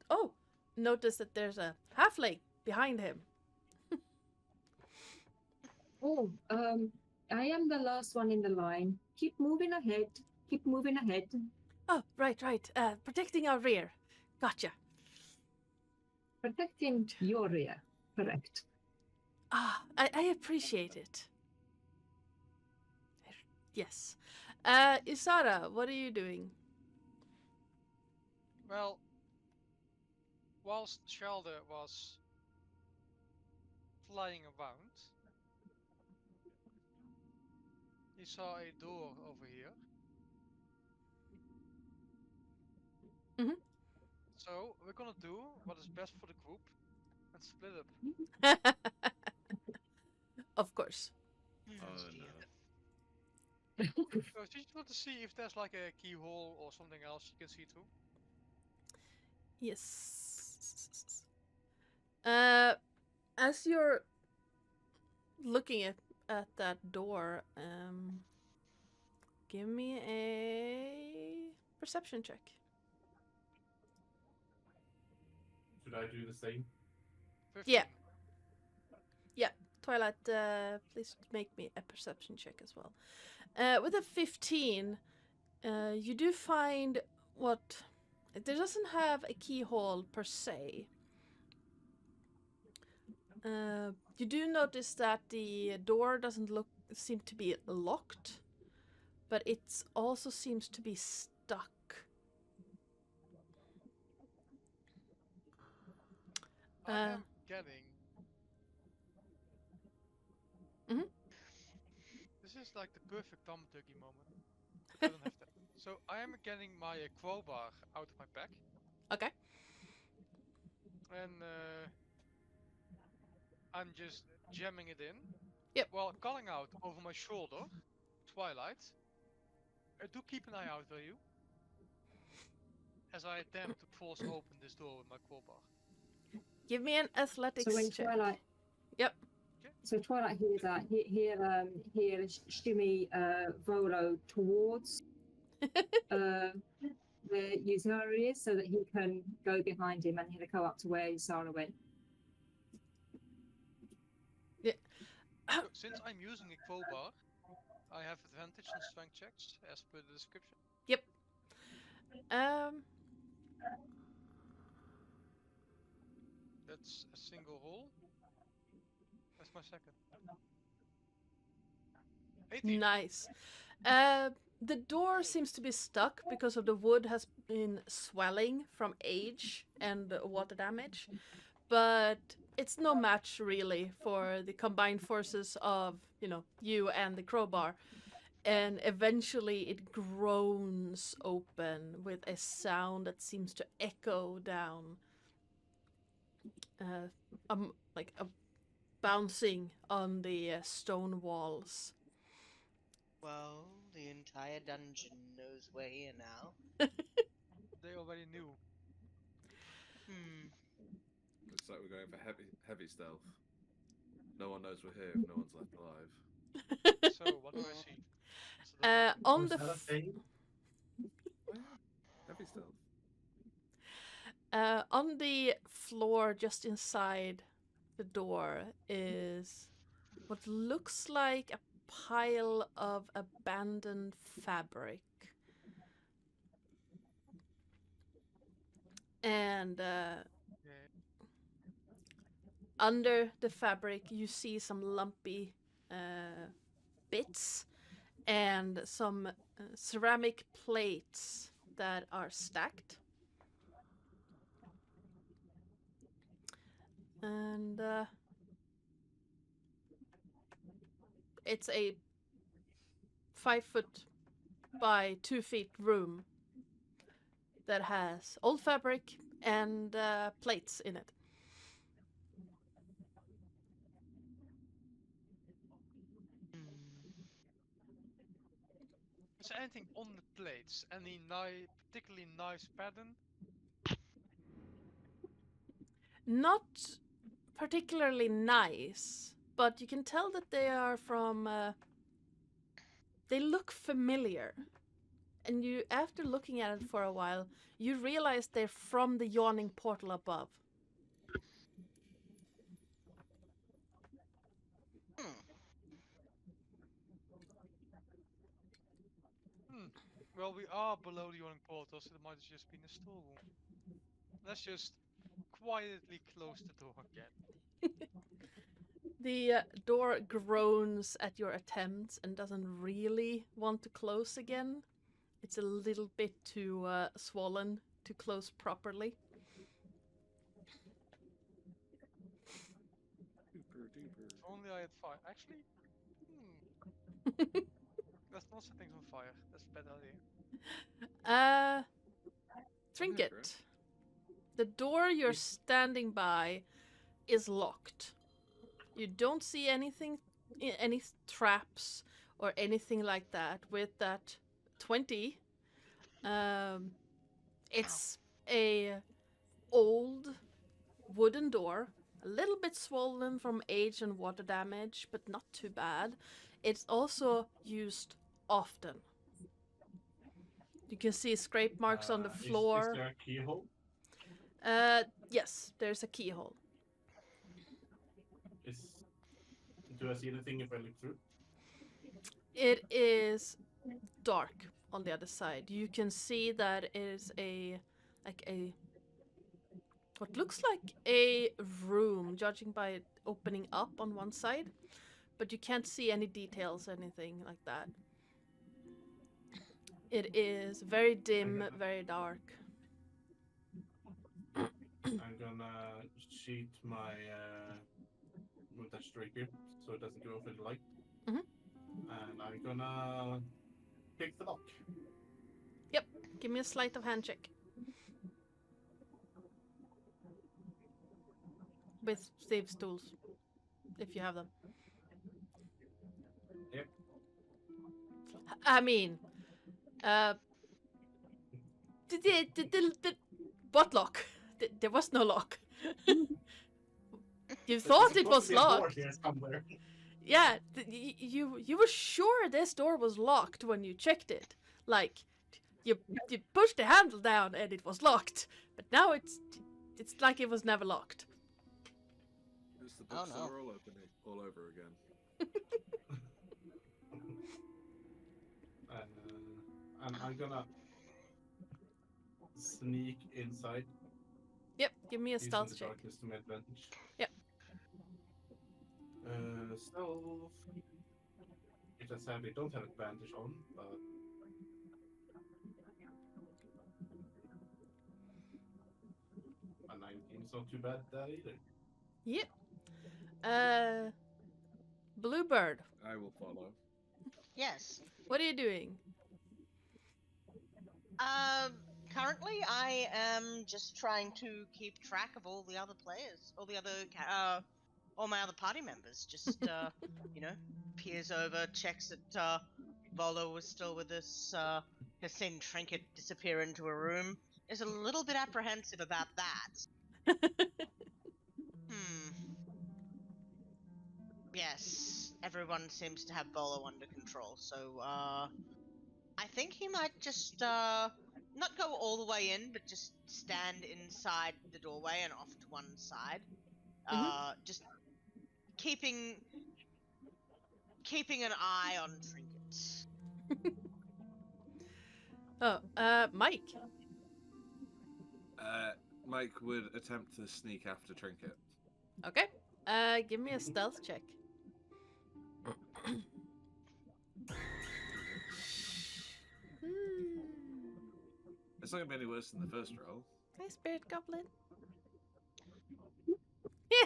notice that there's a halfling behind him. Oh, I am the last one in the line. Keep moving ahead. Keep moving ahead. Oh, right. Protecting our rear. Gotcha. Protecting your rear. Correct. I appreciate it. Yes. Isara, what are you doing? Well, whilst Shelder was flying around, he saw a door over here. Mhm. So we're gonna do what is best for the group and split up. Of course. Oh Yeah. no. So she just want to see if there's like a keyhole or something else you can see through. Yes. As you're looking at that door, give me a perception check. Should I do the same? 15. Yeah. Twilight, please make me a perception check as well. With a 15, you do find what... It doesn't have a keyhole per se. You do notice that the door doesn't seem to be locked, but it also seems to be stuck. I am getting. Mhm. This is like the perfect thumb-tuggy moment. I don't have that. So I am getting my crowbar out of my pack. Okay. And I'm just jamming it in. Yep. While calling out over my shoulder, Twilight. Do keep an eye out, will you? As I attempt to force open this door with my crowbar. Give me an athletics So when check. Twilight, Yep. so Twilight hears that, he'll shimmy Volo towards where Yuzari is, so that he can go behind him and he'll go up to where Yuzara went. So, since I'm using a crowbar, I have advantage on strength checks as per the description. Yep. That's a single roll. That's my second. 18. Nice. The door seems to be stuck because of the wood has been swelling from age and water damage, but it's no match really for the combined forces of, you and the crowbar. And eventually it groans open with a sound that seems to echo down, like a bouncing on the stone walls. Well, the entire dungeon knows we're here now. They already knew. Looks like we're going for heavy stealth. No one knows we're here if no one's left alive. So, what do I see? Is it a map? On Was the that a thing? Heavy stealth. on the floor just inside the door is what looks like a pile of abandoned fabric. And Yeah. under the fabric, you see some lumpy bits and some ceramic plates that are stacked. And it's a 5 foot by 2 feet room that has old fabric and plates in it. Is there anything on the plates? Any particularly nice pattern? Not particularly nice, but you can tell that they are from. They look familiar, and you, after looking at it for a while, you realize they're from the yawning portal above. Well, we are below the yawning portal, so it might have just been a storeroom. Let's just quietly close the door again. The door groans at your attempts and doesn't really want to close again. It's a little bit too swollen to close properly. If only I had fire. Actually, let's not set things on fire. That's a bad idea. Trinket. The door you're standing by is locked. You don't see anything, any traps or anything like that. With that 20, it's a old wooden door, a little bit swollen from age and water damage, but not too bad. It's also used often. You can see scrape marks on the floor. Is there a keyhole? Yes, there's a keyhole. Do I see anything if I look through? It is dark on the other side. You can see that it is what looks like a room, judging by it opening up on one side, but you can't see any details, anything like that. It is very dim, very dark. I'm gonna sheet my touch rapier so it doesn't go off in the light. Mhm. And I'm gonna pick the lock. Yep. Give me a sleight of hand check. With Steve's tools, if you have them. Yep. I mean, what lock? There was no lock. You thought it was locked. Here somewhere. Yeah, you were sure this door was locked when you checked it. Like, you pushed the handle down and it was locked. But now it's like it was never locked. It's the Oh, bookstore no. all over again. And I'm gonna sneak inside. Yep, give me a Using stealth the check. darkness to my advantage. Yep. Stealth. Which I sadly don't have advantage on, but a 19 is not too bad that either. Yep. Bluebird, I will follow. Yes. what are you doing? Currently I am just trying to keep track of all the other players, all my other party members. Just, you know, peers over, checks that, Volo was still with us, has seen Trinket disappear into a room. Is a little bit apprehensive about that. Yes, everyone seems to have Volo under control, so, I think he might just, not go all the way in, but just stand inside the doorway and off to one side. Just keeping an eye on Trinket. Mike. Mike would attempt to sneak after Trinket. Okay. Give me a stealth check. It's not gonna be any worse than the first roll. Hey, Spirit Goblin. I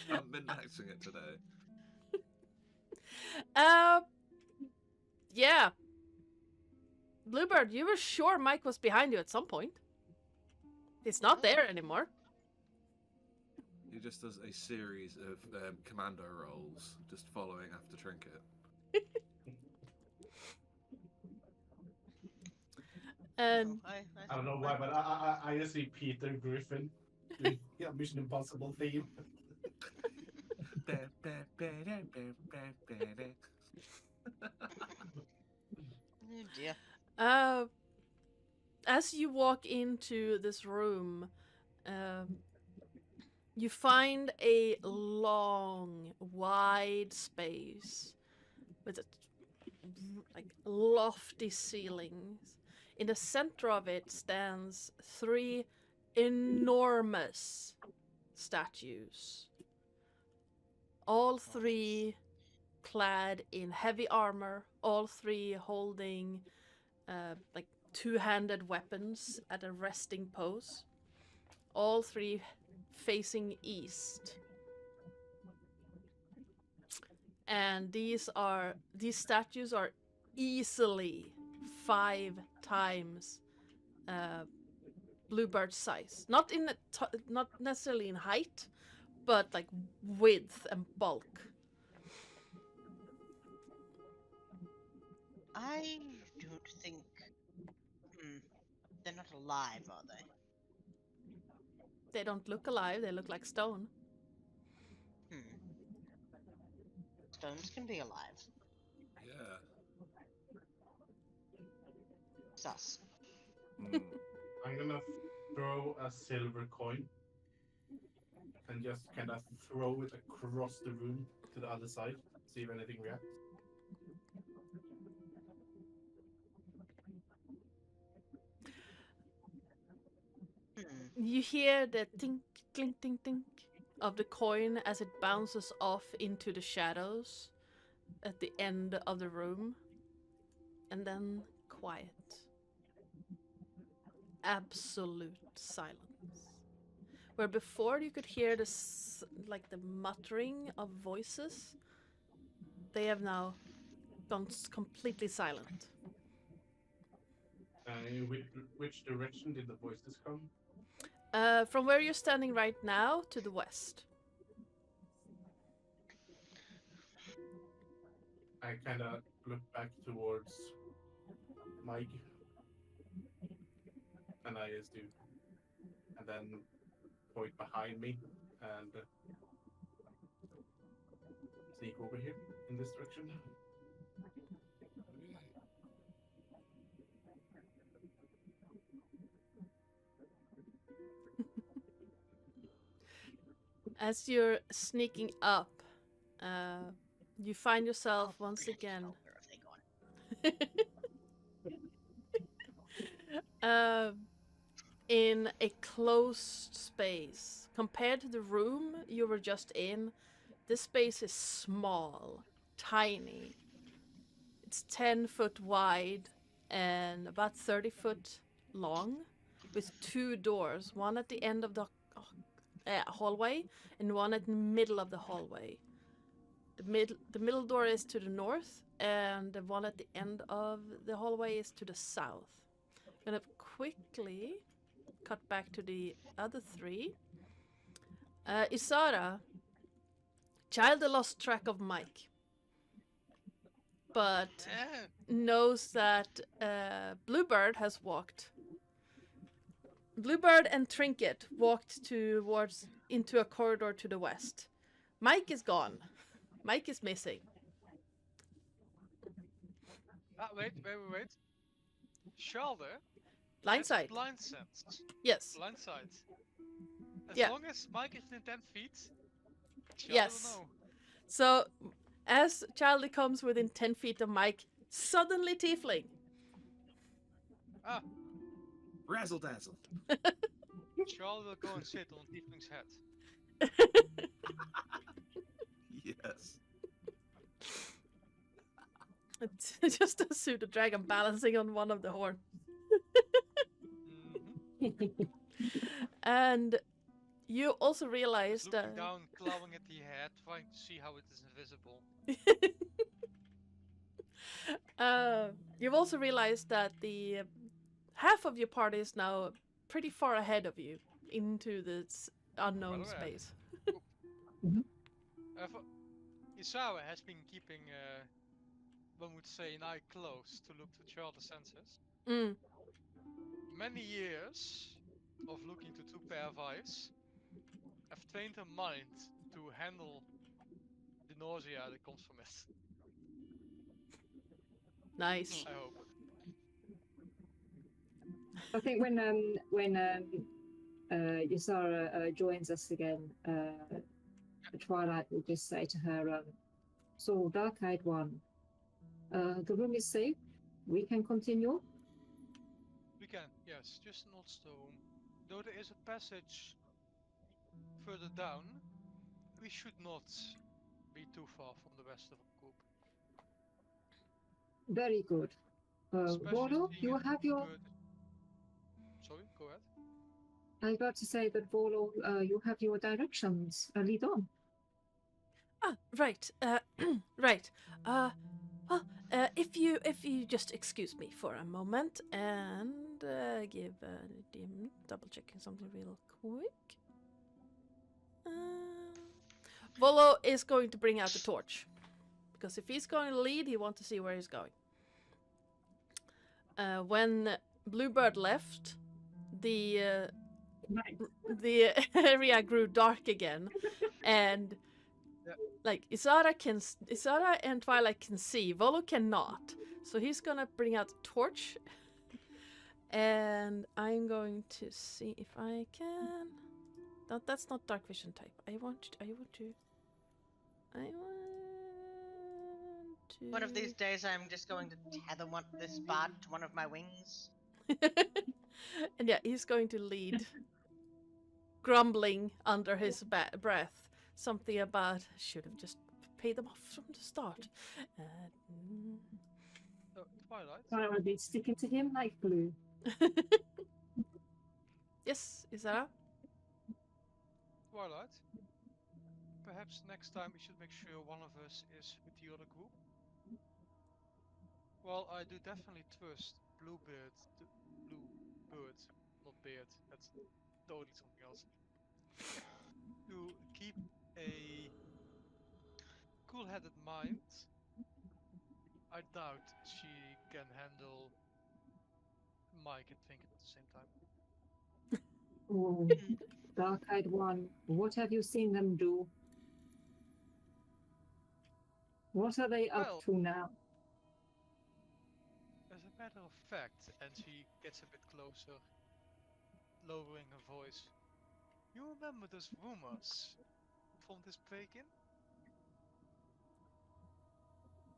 haven't been maxing it today. Yeah. Bluebird, you were sure Mike was behind you at some point. He's not there anymore. He just does a series of commando rolls, just following after Trinket. And I don't know why, but I just see Peter Griffin doing Mission Impossible theme. Oh dear. As you walk into this room, you find a long, wide space with like lofty ceilings. In the center of it stands 3 enormous statues all three clad in heavy armor, all three holding like two-handed weapons at a resting pose, all three facing east. And these statues are easily 5 times Bluebird's size. Not necessarily in height, but like width and bulk. I don't think. They're not alive, are they? They don't look alive, they look like stone. Stones can be alive. Yeah. Sus. I'm gonna throw a silver coin and just kind of throw it across the room to the other side. See if anything reacts. You hear the tink, clink, tink, tink of the coin as it bounces off into the shadows at the end of the room. And then quiet. Absolute silence. Where before you could hear this, like the muttering of voices, they have now gone completely silent. In which direction did the voices come? From where you're standing right now to the west. I kind of look back towards Mike, and I just do, and then point behind me and sneak over here in this direction. As you're sneaking up, you find yourself once again Where have they gone? in a closed space. Compared to the room you were just in, this space is small, tiny. It's 10 foot wide and about 30 foot long, with 2 doors, one at the end of the hallway and one at the middle of the hallway. The middle door is to the north, and the one at the end of the hallway is to the south. I'm gonna quickly cut back to the other 3. Isara, Child lost track of Mike, but knows that Bluebird has walked. Bluebird and Trinket walked towards into a corridor to the west. Mike is gone. Mike is missing. Wait. Shalder? Blind sight. Blind sense. Yes. Blind sight. As Yeah. long as Mike is within 10 feet, Shalder Yes. will know. So, as Charlie comes within 10 feet of Mike, suddenly tiefling. Ah, Razzle dazzle. Shalder will go and sit on Tiefling's head. Yes. It's just a pseudo dragon balancing on one of the horns. And you also realize Looking that down, clawing at the head, trying to see how it is invisible. you've also realized that the half of your party is now pretty far ahead of you into this unknown Well, space. Isawa has been keeping, one would say, an eye closed to look to Charlie's senses. Mm. Many years of looking to 2 pair of eyes have trained her mind to handle the nausea that comes from it. Nice. I hope. I think when Yasara joins us again, Twilight will just say to her, "So, Dark-Eyed One, the room is safe. We can continue." We can, yes, just an old stone. Though there is a passage further down, we should not be too far from the rest of the group. Very good. Especially Volo, seeing you as have your. Bluebird- Sorry, go ahead. I was about to say that Volo, you have your directions. Lead on. Ah, right. Right. Well, if you just excuse me for a moment and give DM double checking something real quick. Volo is going to bring out the torch because if he's going to lead, he wants to see where he's going. When Bluebird left, the Nice. area grew dark again, and Yeah. like Isara and Twilight can see, Volo cannot. So he's gonna bring out the torch, and I'm going to see if I can. That's not dark vision type. I want to. One of these days, I'm just going to tether this bard to one of my wings. And yeah, he's going to lead, grumbling under his breath. Something about should have just paid them off from the start. So, Twilight. I will be sticking to him like glue. Yes, Isara? Twilight. Perhaps next time we should make sure one of us is with the other group. Well, I do definitely trust Bluebird, not Beard, that's totally something else, to keep a cool-headed mind. I doubt she can handle Mike and Trinket at the same time. Oh, dark-eyed one, what have you seen them do? What are they Well- up to now? As a matter of fact, and she gets a bit closer, lowering her voice, you remember those rumors from this break-in?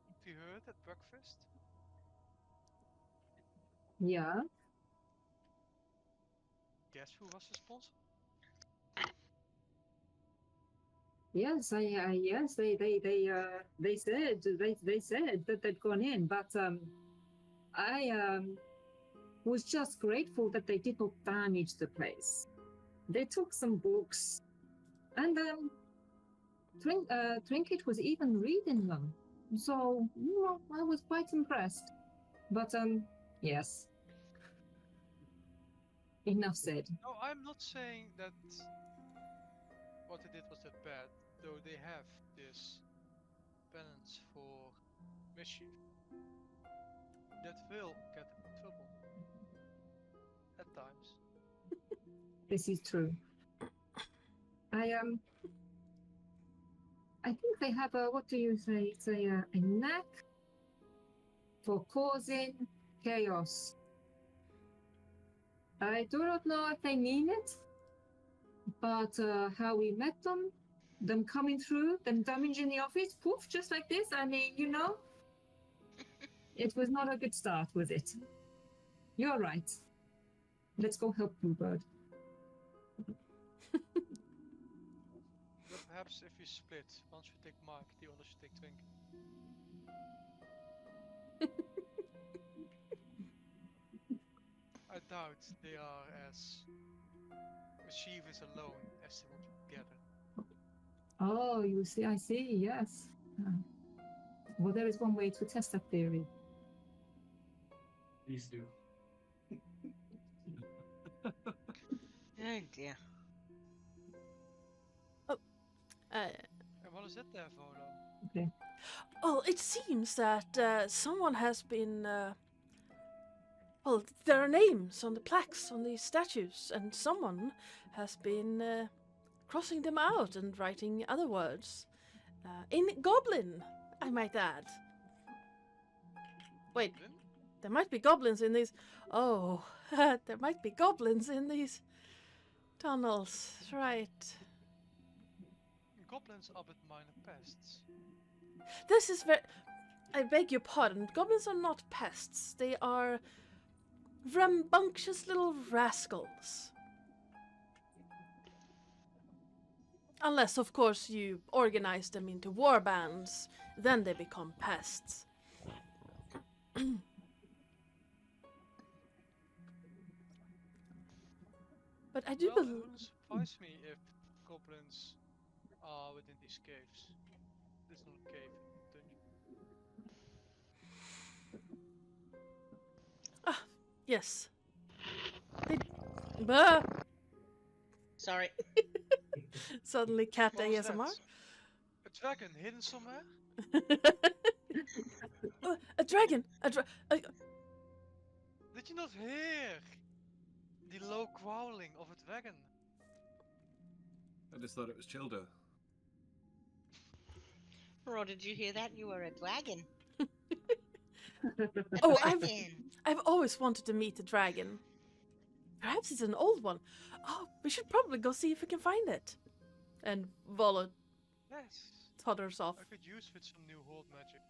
Have you heard at breakfast? Yeah, Guess who was responsible? yes, yes, they said that they'd gone in, but I was just grateful that they did not damage the place. They took some books, and Trinket was even reading them. So, you know, I was quite impressed. But yes. Enough said. No, I'm not saying that what they did was that bad, though they have this balance for mischief. That will get them in trouble. At times. This is true. I think they have a, what do you say? It's a knack for causing chaos. I do not know if they mean it, but how we met them coming through, them damaging the office, poof, just like this. I mean, you know, it was not a good start, was it? You're right. Let's go help Bluebird. But perhaps if you split, one should take Mark, the other should take Twink. I doubt they are as mischievous alone as they would be together. Oh, you see, I see, yes. Well, there is one way to test that theory. Please do. Oh dear. And what is it there, Volo? Okay. Well, it seems that someone has been. Well, there are names on the plaques on these statues, and someone has been crossing them out and writing other words. In Goblin, I might add. Wait, Goblin? there might be goblins in these. Oh, there might be goblins in these tunnels, right? Goblins are but minor pests. This is very. I beg your pardon. Goblins are not pests. They are rambunctious little rascals. Unless, of course, you organize them into war bands, then they become pests. But I do Well, it believe. wouldn't surprise me if goblins are within these caves. This is not a cave, dungeon. Yes. They. Bah! Sorry. Suddenly cat What was ASMR. that? A dragon hidden somewhere? A dragon! Did you not hear the low growling of a dragon? I just thought it was Childer. Or did you hear that? You were a dragon. Oh, Dragon. I've always wanted to meet a dragon. Perhaps it's an old one. Oh, we should probably go see if we can find it. And Volo Yes. totters off. I could use with some new hold magic.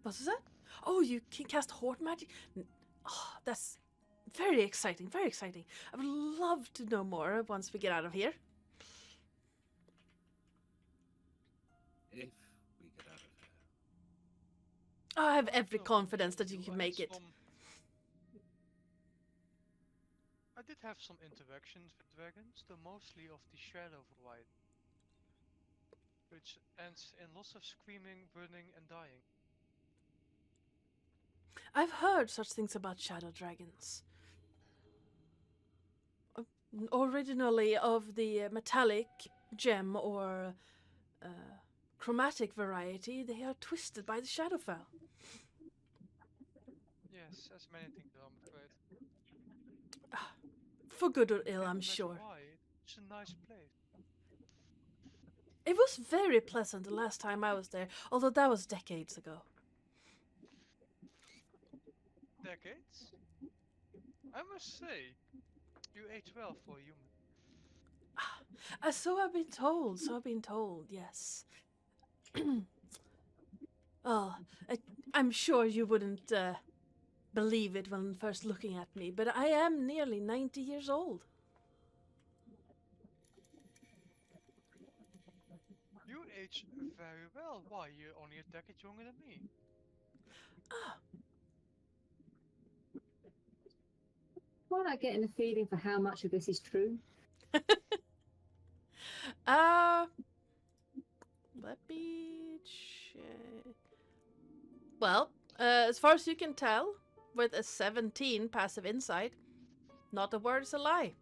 What's that? Oh, you can cast Horde magic? Oh, that's very exciting, very exciting. I would love to know more once we get out of here. If we get out of here. I have every No, confidence that you I can did make it. I did have some interactions with dragons, though mostly of the shadow variety, which ends in lots of screaming, burning, and dying. I've heard such things about shadow dragons. Originally of the metallic gem or chromatic variety, they are twisted by the Shadowfell. Yes, as many things are, I'm afraid. For good or ill, Can't I'm imagine sure. Why? It's a nice place. It was very pleasant the last time I was there, although that was decades ago. Decades? I must say, you age well for a human. So I've been told, yes. Oh, I'm sure you wouldn't believe it when first looking at me, but I am nearly 90 years old. You age very well. Why, you're only a decade younger than me. Why not getting a feeling for how much of this is true? Let me check. Well, as far as you can tell, with a 17 passive insight, not a word is a lie.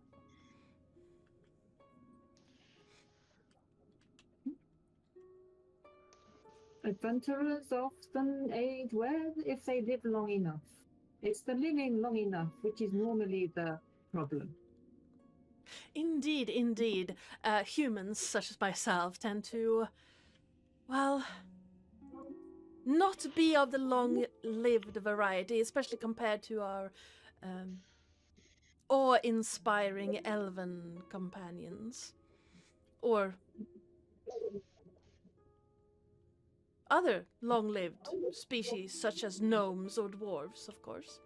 Adventurers often age well if they live long enough. It's the living long enough which is normally the problem. Indeed, indeed. Humans, such as myself, tend to, well, not be of the long-lived variety, especially compared to our awe-inspiring elven companions. Or other long-lived species, such as gnomes or dwarves, of course.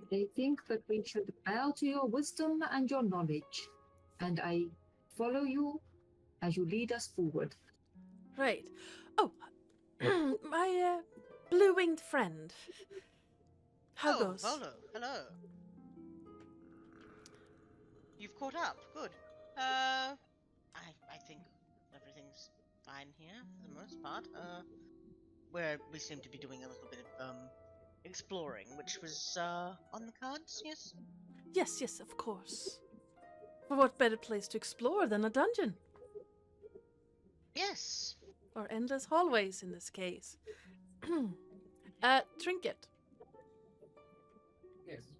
They think that we should bow to your wisdom and your knowledge, and I follow you as you lead us forward. Right. Oh, my blue-winged friend. How goes? Volo, hello. You've caught up. Good. I think everything's fine here for the most part. We seem to be doing a little bit of exploring, which was on the cards. Yes. Yes, yes, of course. For what better place to explore than a dungeon? Yes. Or endless hallways in this case. Trinket. Yes.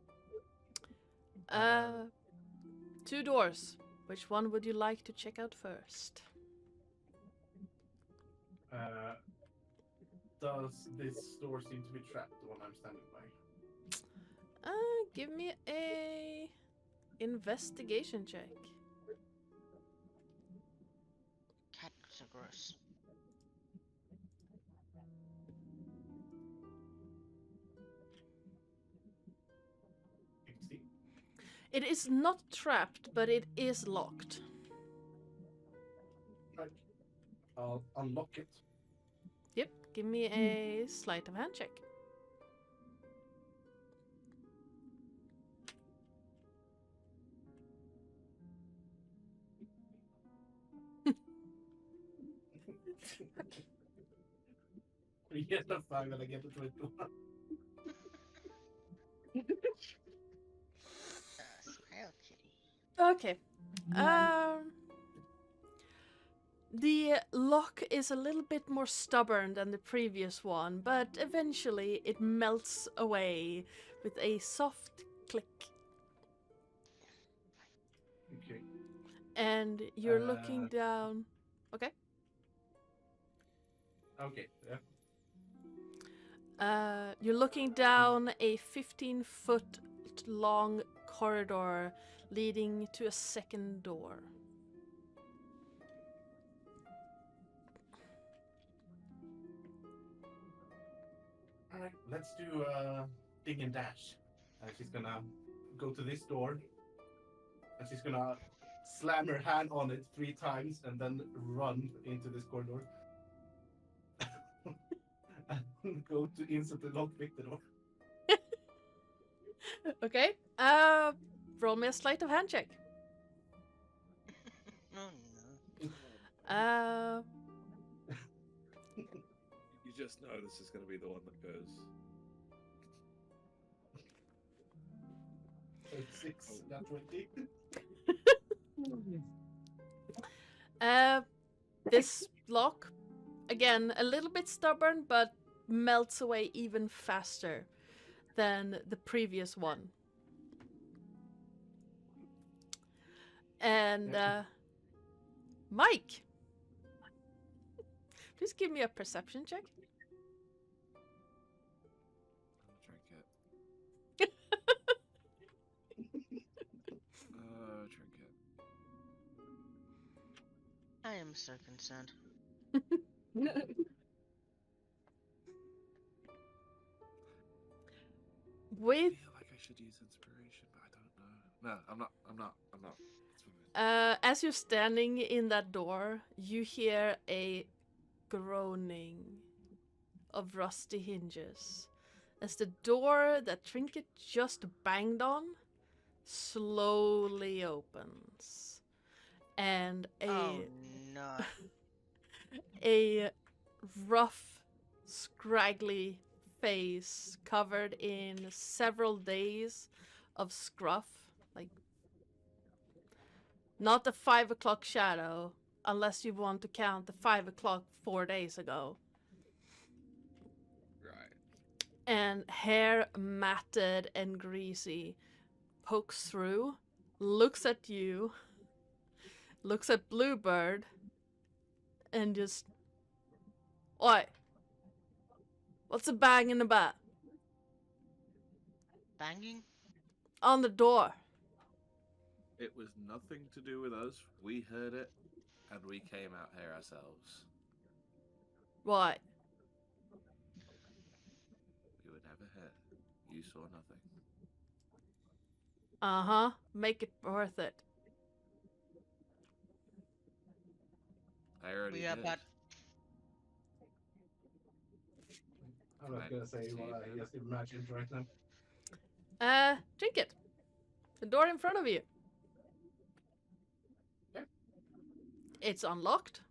2 doors. Which one would you like to check out first? Does this door seem to be trapped, the one I'm standing by? Give me a investigation check. Cats are gross. It is not trapped, but it is locked. Right. I'll unlock it. Yep, give me a sleight of hand check. We get a 5 and I get a 21. Smile kitty. Okay. The lock is a little bit more stubborn than the previous one, but eventually it melts away with a soft click. Okay. And you're looking down. Okay. Okay. Yeah. You're looking down a 15-foot long corridor leading to a second door. All right. Let's do dig and dash. She's gonna go to this door, and she's gonna slam her hand on it 3 times, and then run into this corridor. And go to instantly lockpick the door. Okay. Roll me a sleight of hand check. Oh no. You just know this is going to be the one that goes. 6, not 20. This lock, again, a little bit stubborn, but melts away even faster than the previous one. And, Mike! Please give me a perception check. Trinket. Trinket. I am so concerned. I With feel like I should use inspiration, but I don't know. No, I'm not. It's fine. as you're standing in that door, you hear a groaning of rusty hinges as the door that Trinket just banged on slowly opens, and Oh no. a rough, scraggly face covered in several days of scruff, like not the 5 o'clock shadow, unless you want to count the 5 o'clock 4 days ago. Right. And hair matted and greasy pokes through, looks at you, looks at Bluebird, and just, oi, what's a bang in the bat? Banging? On the door. It was nothing to do with us. We heard it, and we came out here ourselves. Right. We were never hit. You saw nothing. Uh-huh. Make it worth it. I already We are did. about. I'm not gonna say what I just imagined right now. Drink it. The door in front of you. Yeah. It's unlocked.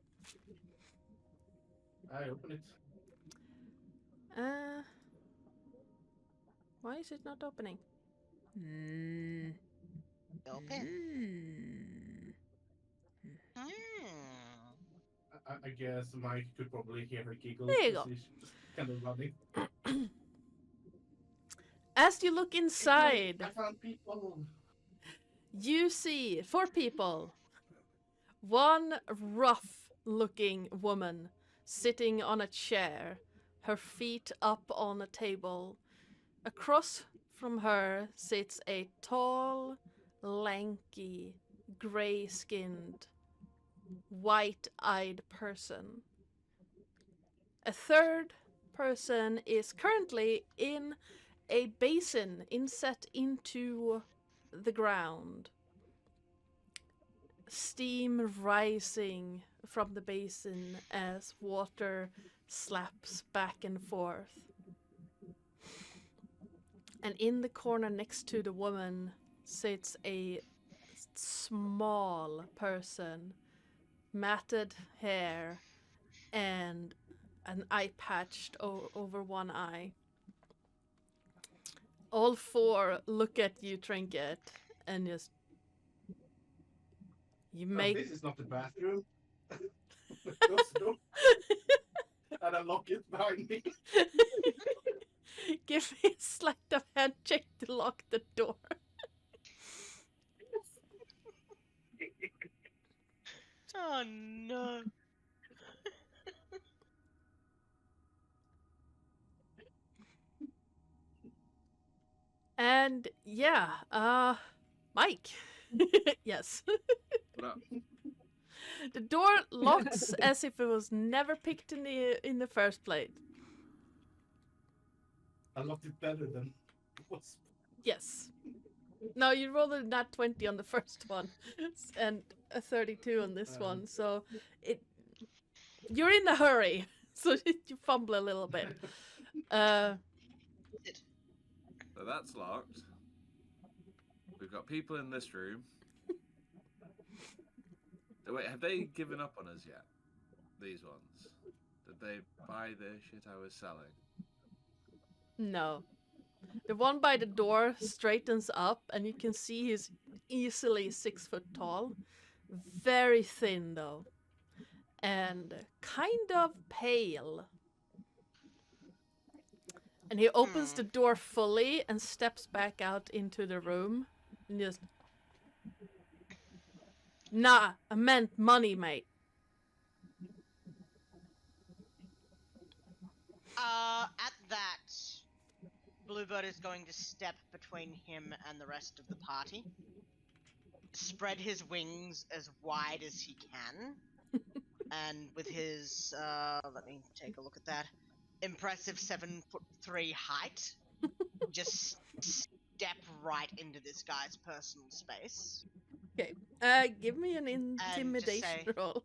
I open it. Why is it not opening? Open. Hmm. I guess Mike could probably hear her giggle. There you go. She's kind of running. As you look inside, I found people. you see 4 people. One rough-looking woman sitting on a chair, her feet up on a table. Across from her sits a tall, lanky, gray-skinned, white-eyed person. A third person is currently in a basin inset into the ground. Steam rising from the basin as water slaps back and forth. And in the corner next to the woman sits a small person, matted hair, and an eye patched over one eye. All four look at you, Trinket, and just... You No, make... this is not the bathroom. Close the door and I lock it behind me. Give me a sleight of hand check to lock the door. Oh no. And yeah, Mike. Yes. What up? The door locks as if it was never picked in the first place. I locked it better than it was. Yes. No, you rolled a nat 20 on the first one, and a 32 on this one. So you're in a hurry, so you fumble a little bit. So that's locked. We've got people in this room. Wait, have they given up on us yet? These ones? Did they buy the shit I was selling? No. The one by the door straightens up, and you can see he's easily 6 foot tall. Very thin, though. And kind of pale. And he opens the door fully and steps back out into the room. And just... Nah, I meant money, mate. At that, Bluebird is going to step between him and the rest of the party. Spread his wings as wide as he can. And with his, let me take a look at that. Impressive 7'3" height. Just step right into this guy's personal space. Okay, give me an intimidation say- roll.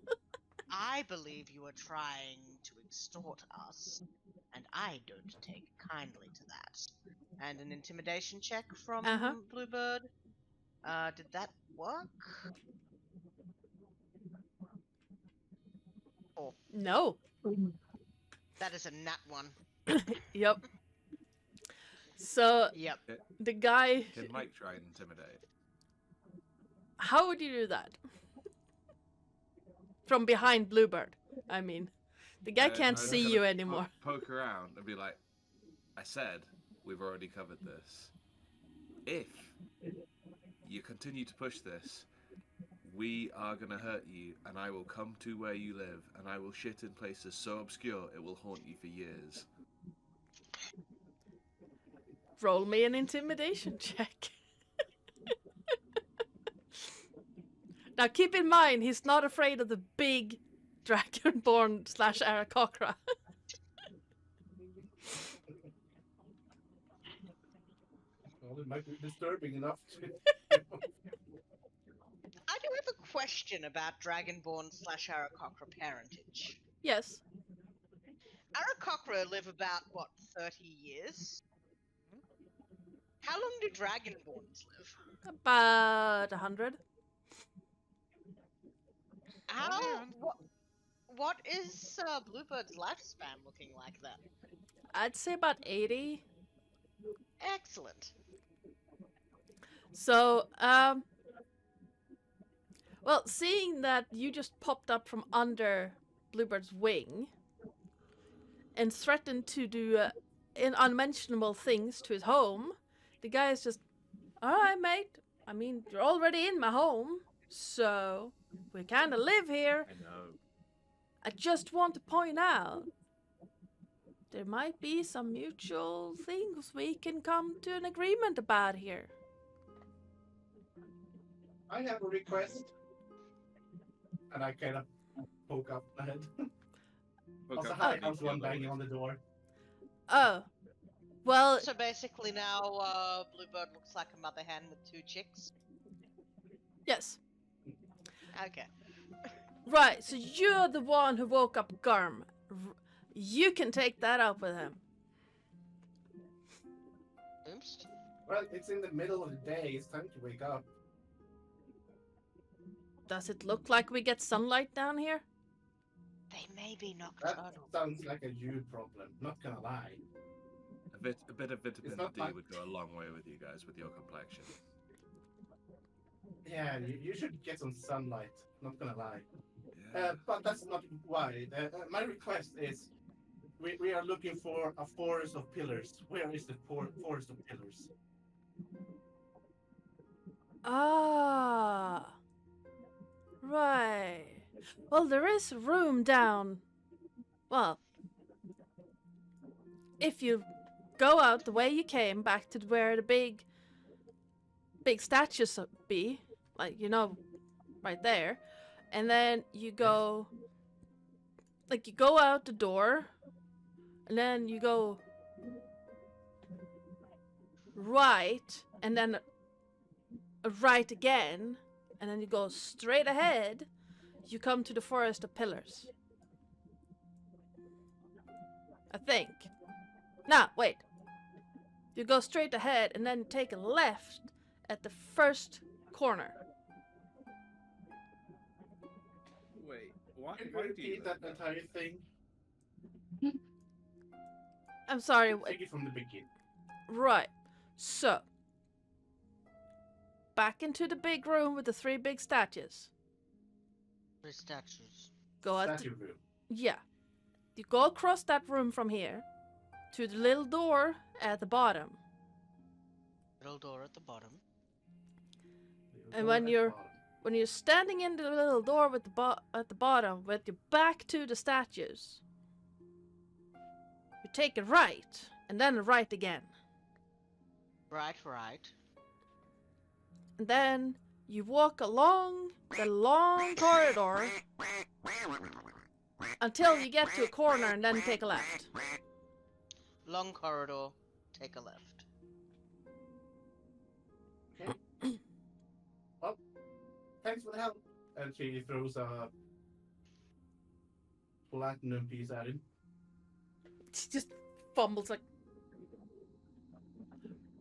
I believe you are trying to extort us, and I don't take kindly to that. And an intimidation check from Bluebird. Did that work? Oh, No. that is a nat 1. Yep. So Yep. the guy... Can Mike try and intimidate? How would you do that? From behind Bluebird, I mean. The guy can't I was see gonna you anymore. Poke around and be like, I said, we've already covered this. If you continue to push this, we are going to hurt you, and I will come to where you live, and I will shit in places so obscure it will haunt you for years. Roll me an intimidation check. Now keep in mind, he's not afraid of the big Dragonborn / Aarakocra. Well, it might be disturbing enough to... I do have a question about Dragonborn / Aarakocra parentage. Yes. Aarakocra live about, what, 30 years? How long do Dragonborns live? About 100. How? What is Bluebird's lifespan looking like then? I'd say about 80. Excellent. So, well, seeing that you just popped up from under Bluebird's wing and threatened to do unmentionable things to his home, the guy is just, alright, mate. I mean, you're already in my home, so we kind of live here. I know. I just want to point out there might be some mutual things we can come to an agreement about here. I have a request. And I kind of poke up my head. Also, hi, I was one banging on the door. Oh, Well, So basically now, Bluebird looks like a mother hen with 2 chicks. yes. Okay. Right, so you're the one who woke up Garm. You can take that up with him. Oops. Well, it's in the middle of the day. It's time to wake up. Does it look like we get sunlight down here? They may be That nocturnal. sounds like a you problem. Not gonna lie. A bit of vitamin not D like- would go a long way with you guys with your complexion. Yeah, you should get some sunlight. Not gonna lie. Yeah. But that's not why. My request is, we are looking for a forest of pillars. Where is the forest of pillars? Ah. Right. Well, there is room down. Well, if you go out the way you came, back to where the big statues be, like, you know, right there, and then you go, like, you go out the door, and then you go right, and then a right again, and then you go straight ahead, you come to the Forest of Pillars. I think. No, wait. You go straight ahead and then take a left at the first corner. Wait, why Can you do you repeat that entire thing? I'm sorry. Take it from the beginning. Right. So, back into the big room with the 3 big statues. 3 statues. Go out. Statue room. Yeah. You go across that room from here to the little door at the bottom. Little door at the bottom. And when you're standing in the little door with at the bottom with your back to the statues, you take a right and then a right again. Right. And then you walk along the long corridor until you get to a corner and then take a left. Long corridor. Take a left. Okay. Well, thanks for the help. And she throws a platinum piece at him. She just fumbles like,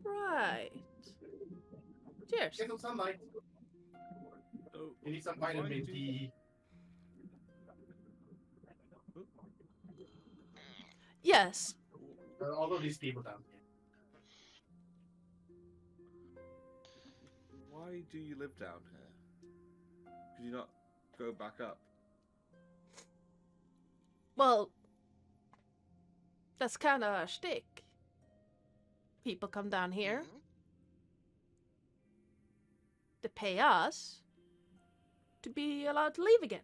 right. Cheers. Get some sunlight. Oh, You need some why vitamin do- D. Yes. All of these people down here. Why do you live down here? Could you not go back up? Well, that's kind of a shtick. People come down here Mhm. to pay us to be allowed to leave again.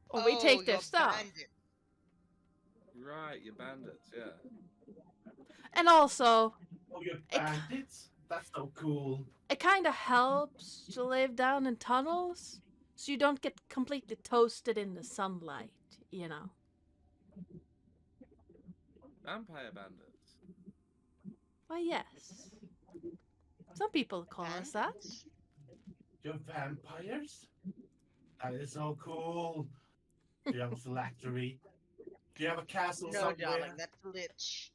Or we take their you're stuff. bandit. Right, you're bandits, yeah. And also, Oh, you're It- bandits? That's so cool. it kind of helps to live down in tunnels so you don't get completely toasted in the sunlight, you know. Vampire bandits. Why, yes. Some people call us that. Bandits? You're vampires? That is so cool. Do you have a phylactery? Do you have a castle No, somewhere? darling, that's a lich.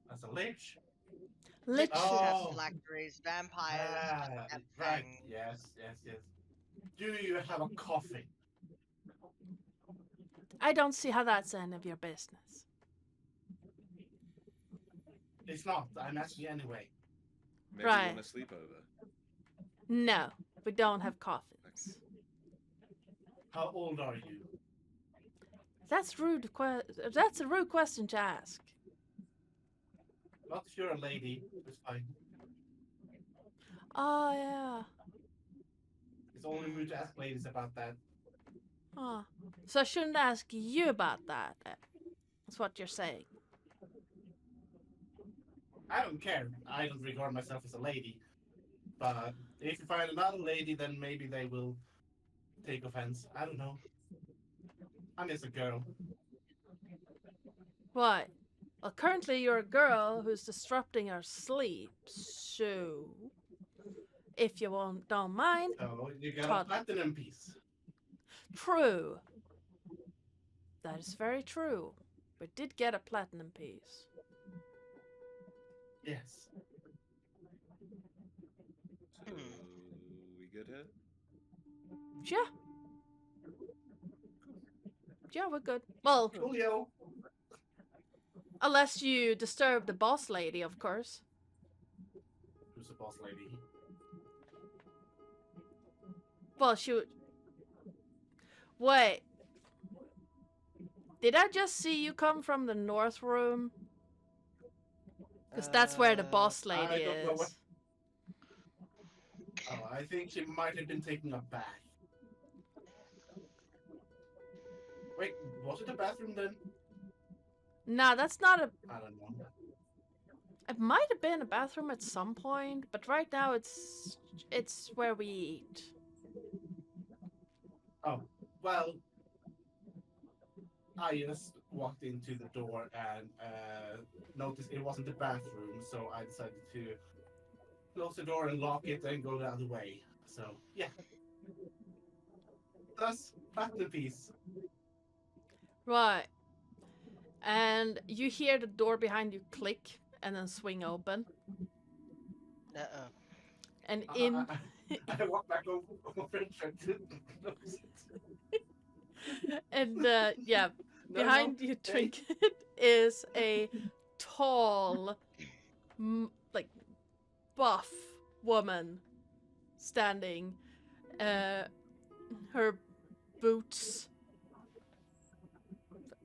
That's a lich. Lich. Oh. Have phylacteries, vampires, Ah, that right. thing. Yes. Do you have a coffin? I don't see how that's any of your business. It's not. I'm asking anyway. Maybe Right. you want to sleep over. No, we don't have coffins. How old are you? That's rude. That's a rude question to ask. Not if you're a lady. It's fine. Oh yeah. It's only rude to ask ladies about that. Oh. So I shouldn't ask you about that. That's what you're saying. I don't care. I don't regard myself as a lady. But if you find another lady, then maybe they will take offense. I don't know. I'm just a girl. Why? Well, currently you're a girl who's disrupting our sleep, so if you don't mind, So you got a Todd. platinum piece. True. That is very true. We did get a platinum piece. Yes. So, we good here? Yeah. Yeah, we're good. Well, Coolio. unless you disturb the boss lady, of course. Who's the boss lady? Well, she would... Wait. Did I just see you come from the north room? Because that's where the boss lady I don't know what- is. Oh, I think she might have been taking a bath. Wait, was it a bathroom then? Nah, that's not a... I don't know. It might have been a bathroom at some point, but right now it's where we eat. Oh, well, I just walked into the door and noticed it wasn't the bathroom, so I decided to close the door and lock it and go the other way. So, yeah. Thus, platinum piece. Right. And you hear the door behind you click and then swing open. Uh-oh. And in I walk back over and tried to close it. and yeah, No, behind no, you, hey. Trinket, is a tall, like buff woman standing. Her boots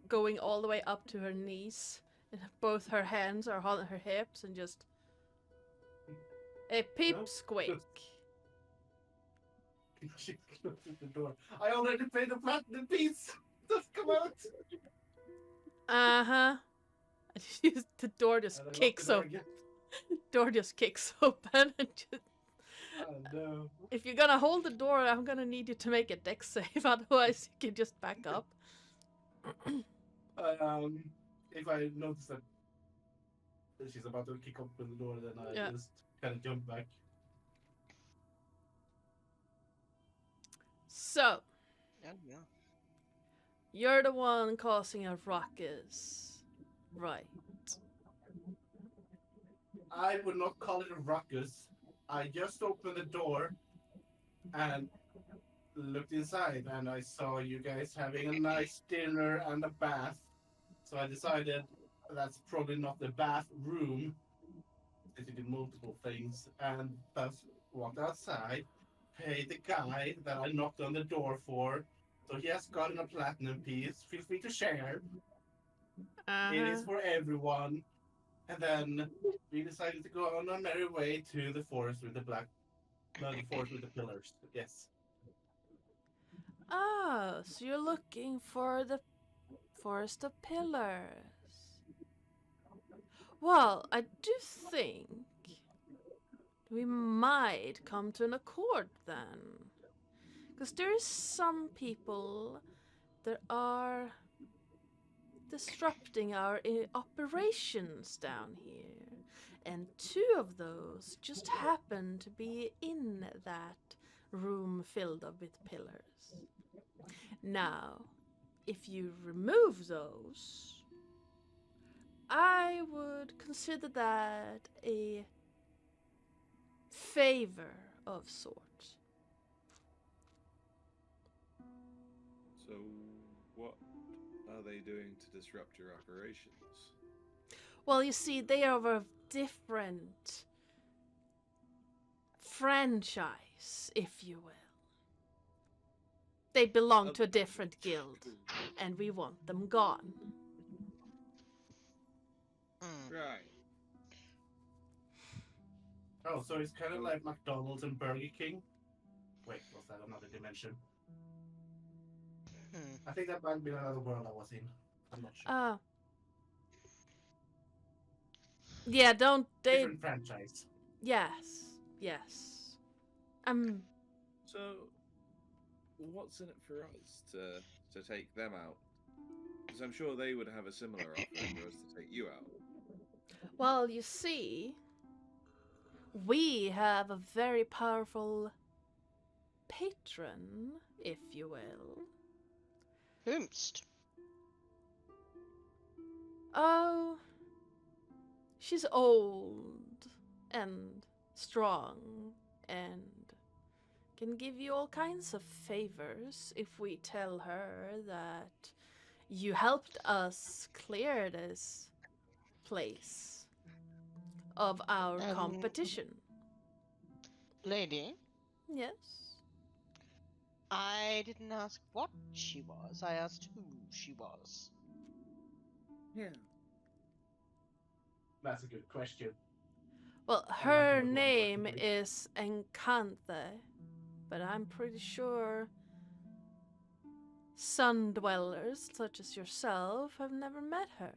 going all the way up to her knees. And both her hands are on her hips and just a peep No, squeak. She closes the door. I already paid the platinum piece. Just come out. Uh-huh. The door just And I lock kicks the door open. again. Door just kicks open and just... Oh no. If you're gonna hold the door, I'm gonna need you to make a dex save, otherwise you can just back up. If I notice that she's about to kick open the door, then I Yeah. just kind of jump back. So, Oh, yeah. you're the one causing a ruckus. Right. I would not call it a ruckus. I just opened the door and looked inside, and I saw you guys having a nice dinner and a bath. So I decided that's probably not the bathroom, because you did multiple things, and thus walked outside, paid the guy that I knocked on the door for. So he has gotten a platinum piece. Feel free to share. It is for everyone. And then we decided to go on our merry way to the forest with the the forest with the pillars. Yes. Oh, so you're looking for the Forest of Pillars. Well, I do think we might come to an accord then. Because there is some people that are disrupting our operations down here. And two of those just happen to be in that room filled up with pillars. Now, if you remove those, I would consider that a favor of sorts. So, what are they doing to disrupt your operations? Well, you see, they are of a different franchise, if you will. They belong to a different guild, and we want them gone. Right. Oh, so it's kind of like McDonald's and Burger King. Wait, was that another dimension? I think that might be another world I was in. I'm not sure. Yeah, don't they? Different franchise. Yes, yes. So, what's in it for us to take them out? Because I'm sure they would have a similar offer for us to take you out. Well, you see, we have a very powerful patron, if you will. Whomst? Oh, she's old and strong and can give you all kinds of favors if we tell her that you helped us clear this place of our competition. Lady, Yes. I didn't ask what she was. I asked who she was. Yeah. That's a good question. Well, I like her it when one name person is Encanthe, but I'm pretty sure sun dwellers such as yourself have never met her.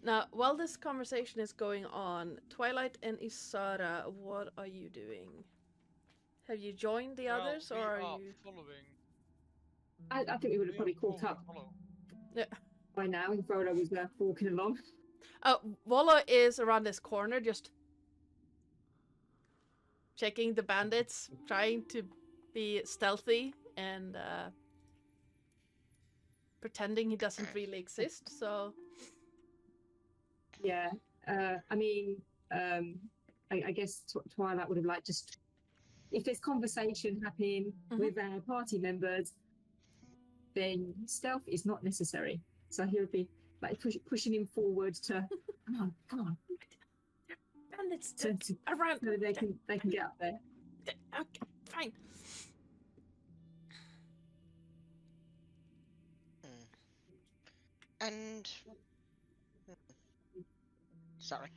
Now, while this conversation is going on, Twilight and Isara, what are you doing? Have you joined the others, or are you following? I think we would have probably caught up by now if Rolo was walking along. Volo is around this corner, just checking the bandits, trying to be stealthy and pretending he doesn't really exist. So Yeah, I mean, I guess Twilight would have liked just if there's conversation happening with our party members, then stealth is not necessary. So he would be like pushing him forward to come on, bandits to around, so they can get up there. Okay, fine. And sorry.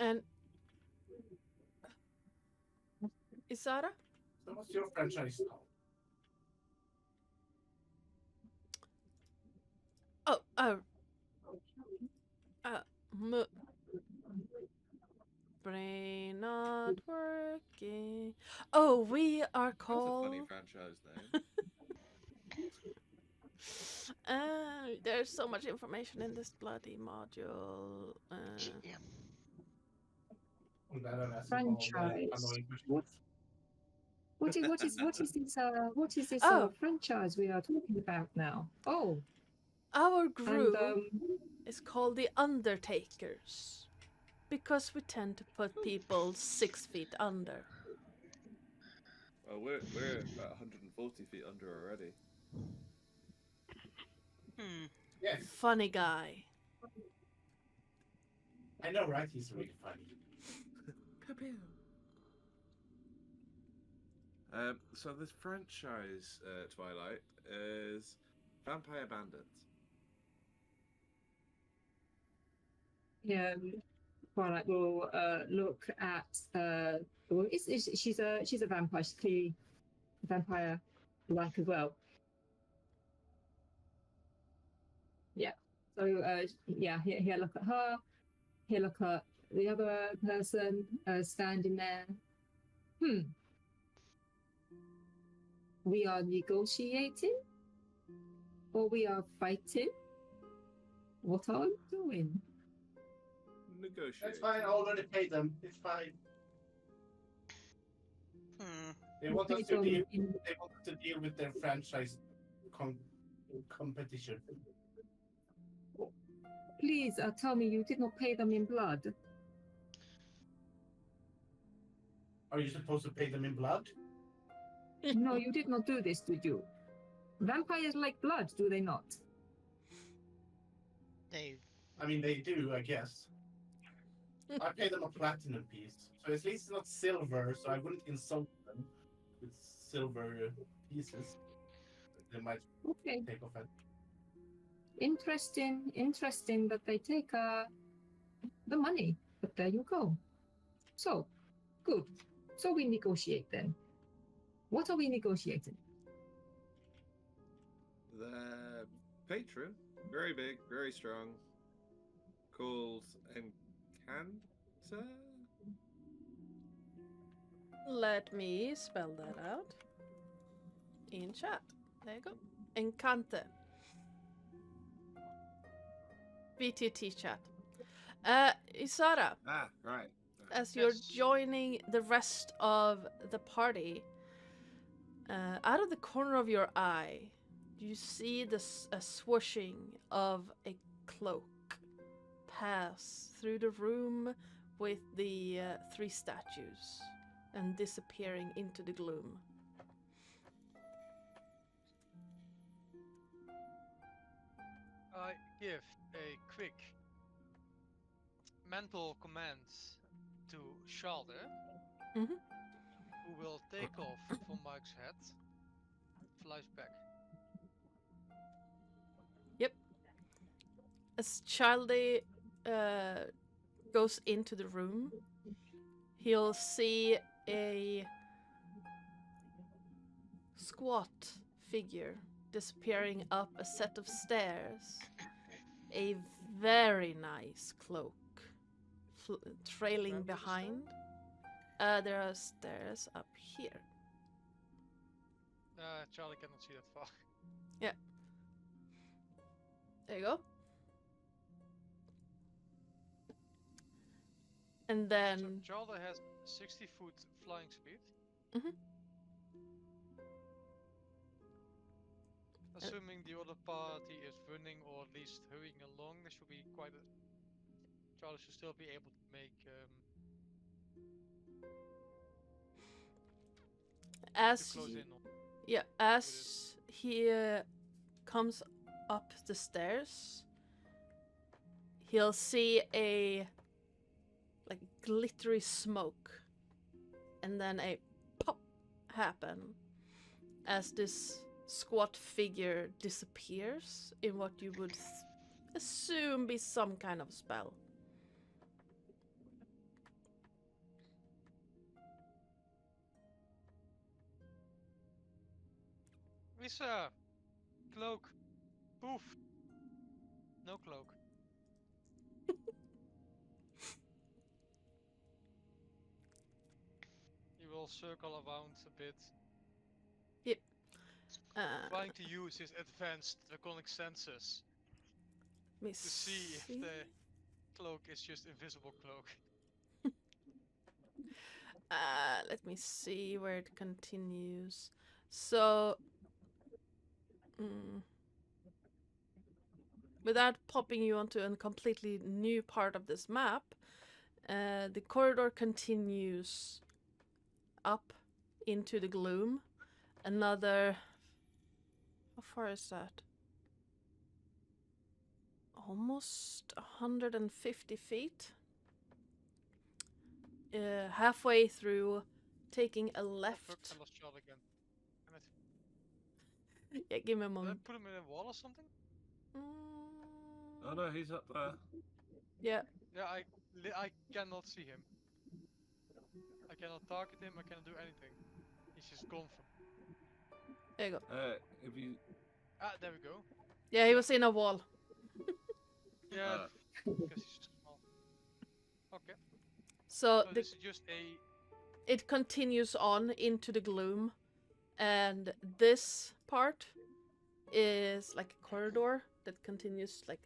And Isara? So what's your franchise called? Brain not working. Oh, we are That's a called. funny franchise name. There's so much information in this bloody module. Yeah. Franchise. What is this franchise we are talking about now? Oh, Our group and is called the Undertakers because we tend to put people 6 feet under. Well, we're about 140 feet under already. Yes, Funny guy. I know, right? He's really funny. So this franchise, Twilight, is Vampire Bandits. yeah, Twilight will look at. Well, she's a vampire. She's clearly a vampire like as well. Yeah. So here look at her. Here look at the other person standing there. We are negotiating, or we are fighting. What are we doing? Negotiate. That's fine. I already paid them. It's fine. They want us to deal. They want us to deal with their franchise competition. Please tell me you did not pay them in blood. Are you supposed to pay them in blood? No, you did not do this, did you? Vampires like blood, do they not? I mean, they do, I guess. I pay them a platinum piece, so at least it's not silver, so I wouldn't insult them with silver pieces. They might take offense. Interesting that they take the money, but there you go. So, good. So we negotiate then. What are we negotiating? The patron, very big, very strong, called Encanta? Let me spell that out in chat. There you go. Encante. VTT chat. Isara, Ah, right. as you're Yes. joining the rest of the party, out of the corner of your eye, you see a swooshing of a cloak pass through the room with the 3 statues and disappearing into the gloom. I give a quick mental command to Shalder, Mhm. who will take off from Mike's head, flies back. As Childy goes into the room, he'll see a squat figure disappearing up a set of stairs. A very nice cloak trailing Where was the behind. There are stairs up here. Charlie cannot see that far. There you go. And then So Charlie has 60-foot flying speed. Mhm. Assuming the other party is running or at least hurrying along, there should be quite a. Charlie should still be able to make. To as close he, in on. yeah, as he comes up the stairs, he'll see a like glittery smoke, and then a pop happen as this squat figure disappears in what you would assume be some kind of spell. Lisa, cloak, poof. No cloak. He will circle around a bit, trying to use his advanced draconic senses Let me to see if the cloak is just invisible cloak. Let me see where it continues. So, without popping you onto a completely new part of this map, the corridor continues up into the gloom. Another. How far is that? Almost 150 feet. Halfway through, taking a Fuck, left. I lost Charlie again. Damn it. Yeah, give me a Did I moment. put him in a wall or something? Oh no, he's up there. Yeah, Yeah, I cannot see him. I cannot target him, I cannot do anything. He's just gone from. there you go. If you Ah, there we go. Yeah, he was in a wall. Yeah, because he's small. Okay. So So this is just a. it continues on into the gloom, and this part is like a corridor that continues like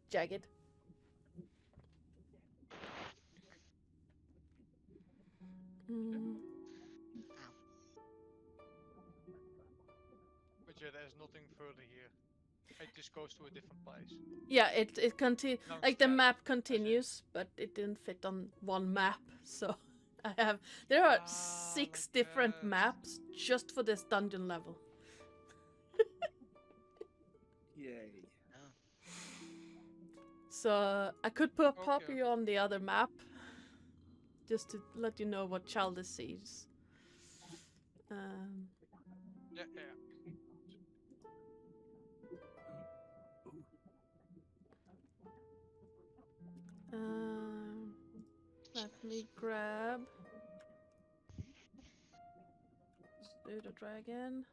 jagged. But yeah, there's nothing further here. It just goes to a different place. Yeah, it continues. Now Like the instead, map continues, but it didn't fit on one map. So there are 6 like different that. maps just for this dungeon level. yay. So I could pop Okay. you on the other map, just to let you know what Chalda sees. Yeah. Let me grab. Do the dragon.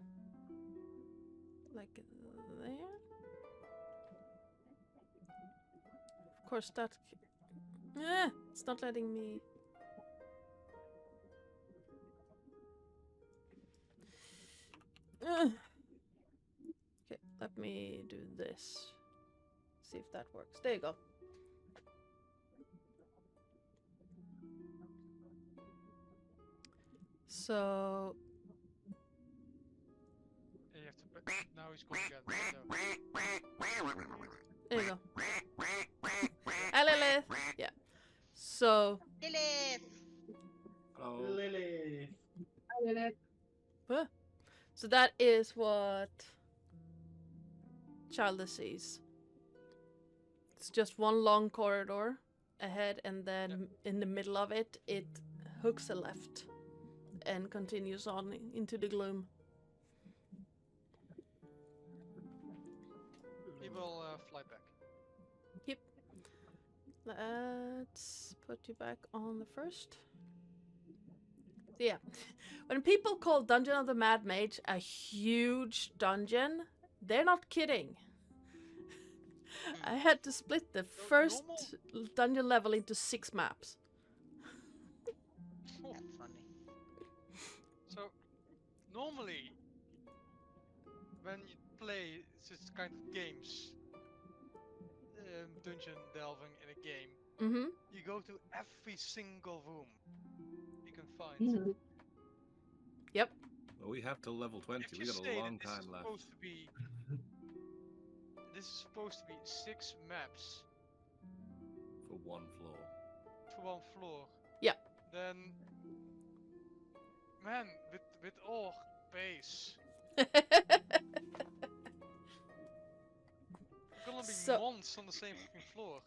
Like there. Of course, it's not letting me. Okay, let me do this. See if that works. There you go. So Yeah, you have to. Now he's going again. there you go. Hi, Lilith. Yeah. So Lilith! Oh, Lily. so that is what Childer sees. It's just one long corridor ahead, and then in the middle of it, it hooks a left and continues on into the gloom. He will fly back. Yep. Let's put you back on the first. Yeah. When people call Dungeon of the Mad Mage a huge dungeon, they're not kidding. I had to split the first dungeon level into 6 maps. That's funny. So, normally, when you play this kind of games, dungeon delving in a game, Mm-hmm. you go to every single room you can find. Yep. well, we have till level 20. If We you got say a long that time left. This is supposed to be 6 maps For one floor. for one floor. Yep. Then, man, with all base, gonna be So- months on the same fucking floor.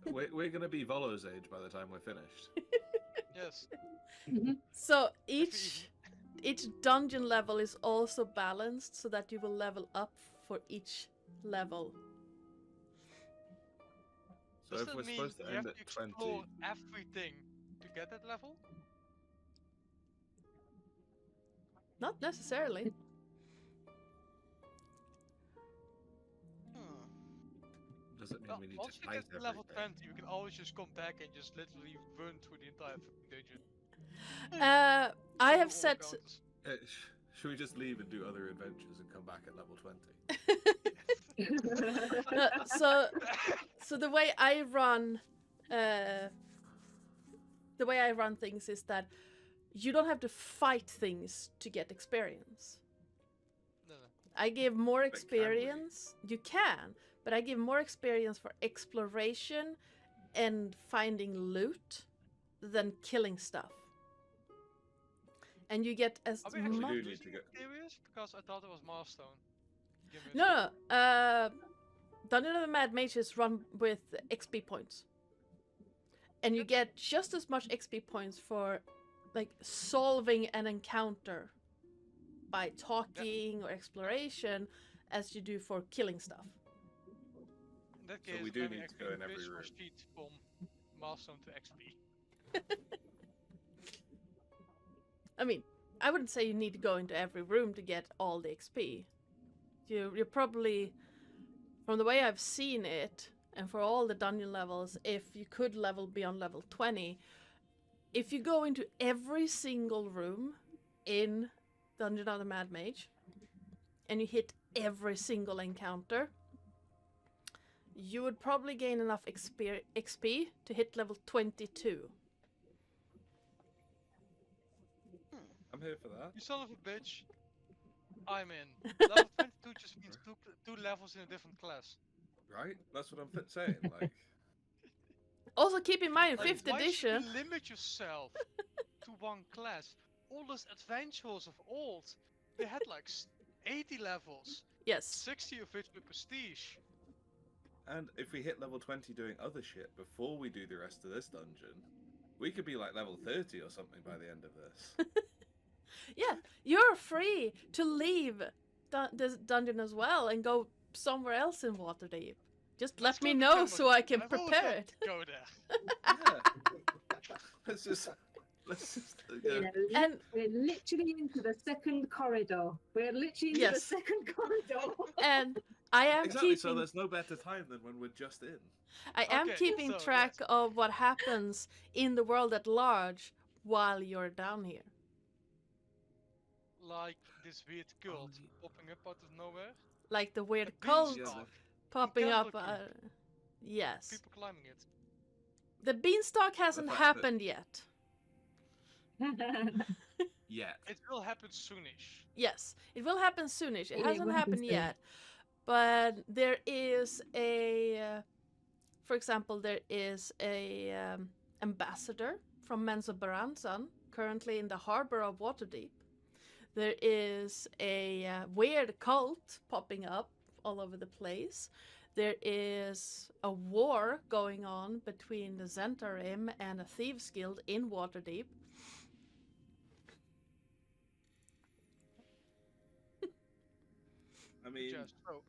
We're gonna be Volo's age by the time we're finished. Yes. So each dungeon level is also balanced so that you will level up for each level. So Does if that we're mean supposed to you end have at to 20, explore everything to get that level? Not necessarily. Hmm. does it mean Well, we need once to you fight get to level everything? 20, you can always just come back and just literally run through the entire fucking dungeon. I Do have all set. encounters. Should we just leave and do other adventures and come back at level 20? So the way I run, things is that you don't have to fight things to get experience. No. I give more But can we? experience. You can, but I give more experience for exploration and finding loot than killing stuff. And you get as Are we We actually much. do need losing to go- Terris? Because I thought it was Milestone. Give me a No, Dungeon of the Mad Mage is run with XP points. And you get just as much XP points for like solving an encounter by talking or exploration as you do for killing stuff. In that So case, we do many need to XP go in every visual room. sheet from Milestone to XP. I mean, I wouldn't say you need to go into every room to get all the XP. You're probably, from the way I've seen it, and for all the dungeon levels, if you could level beyond level 20, if you go into every single room in Dungeon of the Mad Mage, and you hit every single encounter, you would probably gain enough XP to hit level 22. I'm here for that. You son of a bitch. I'm in. Level 22 just means two levels in a different class. Right? That's what I'm saying. Like, Also, keep in mind, Like, 5th why should edition. you limit yourself to one class? All those adventures of old, they had like 80 levels, Yes. 60 of which were prestige. and if we hit level 20 doing other shit before we do the rest of this dungeon, we could be like level 30 or something by the end of this. Yeah, you're free to leave this dungeon as well and go somewhere else in Waterdeep. Just Let's let me go to know Camelot. so I can I've always prepare wanted it. to go there. Yeah. let's just And We're literally into the second corridor. We're literally into the Yes. second corridor. and I am exactly. So keeping there's no better time than when we're just in. I am Okay, keeping so, track yes. of what happens in the world at large while you're down here. like this weird cult yeah. popping up out of nowhere. Like the weird A cult beanstalk. popping up. Candle cube. Yes. People climbing it. The beanstalk hasn't fact that- happened yet. Yet. It will happen soonish. Yes, it will happen soonish. It Yeah, it hasn't will happen happened soon. yet. But there is a, for example, there is a ambassador from Menzo Baranzan currently in the harbor of Waterdeep. There is a weird cult popping up all over the place. There is a war going on between the Zentarim and a thieves guild in Waterdeep. I mean, Just so.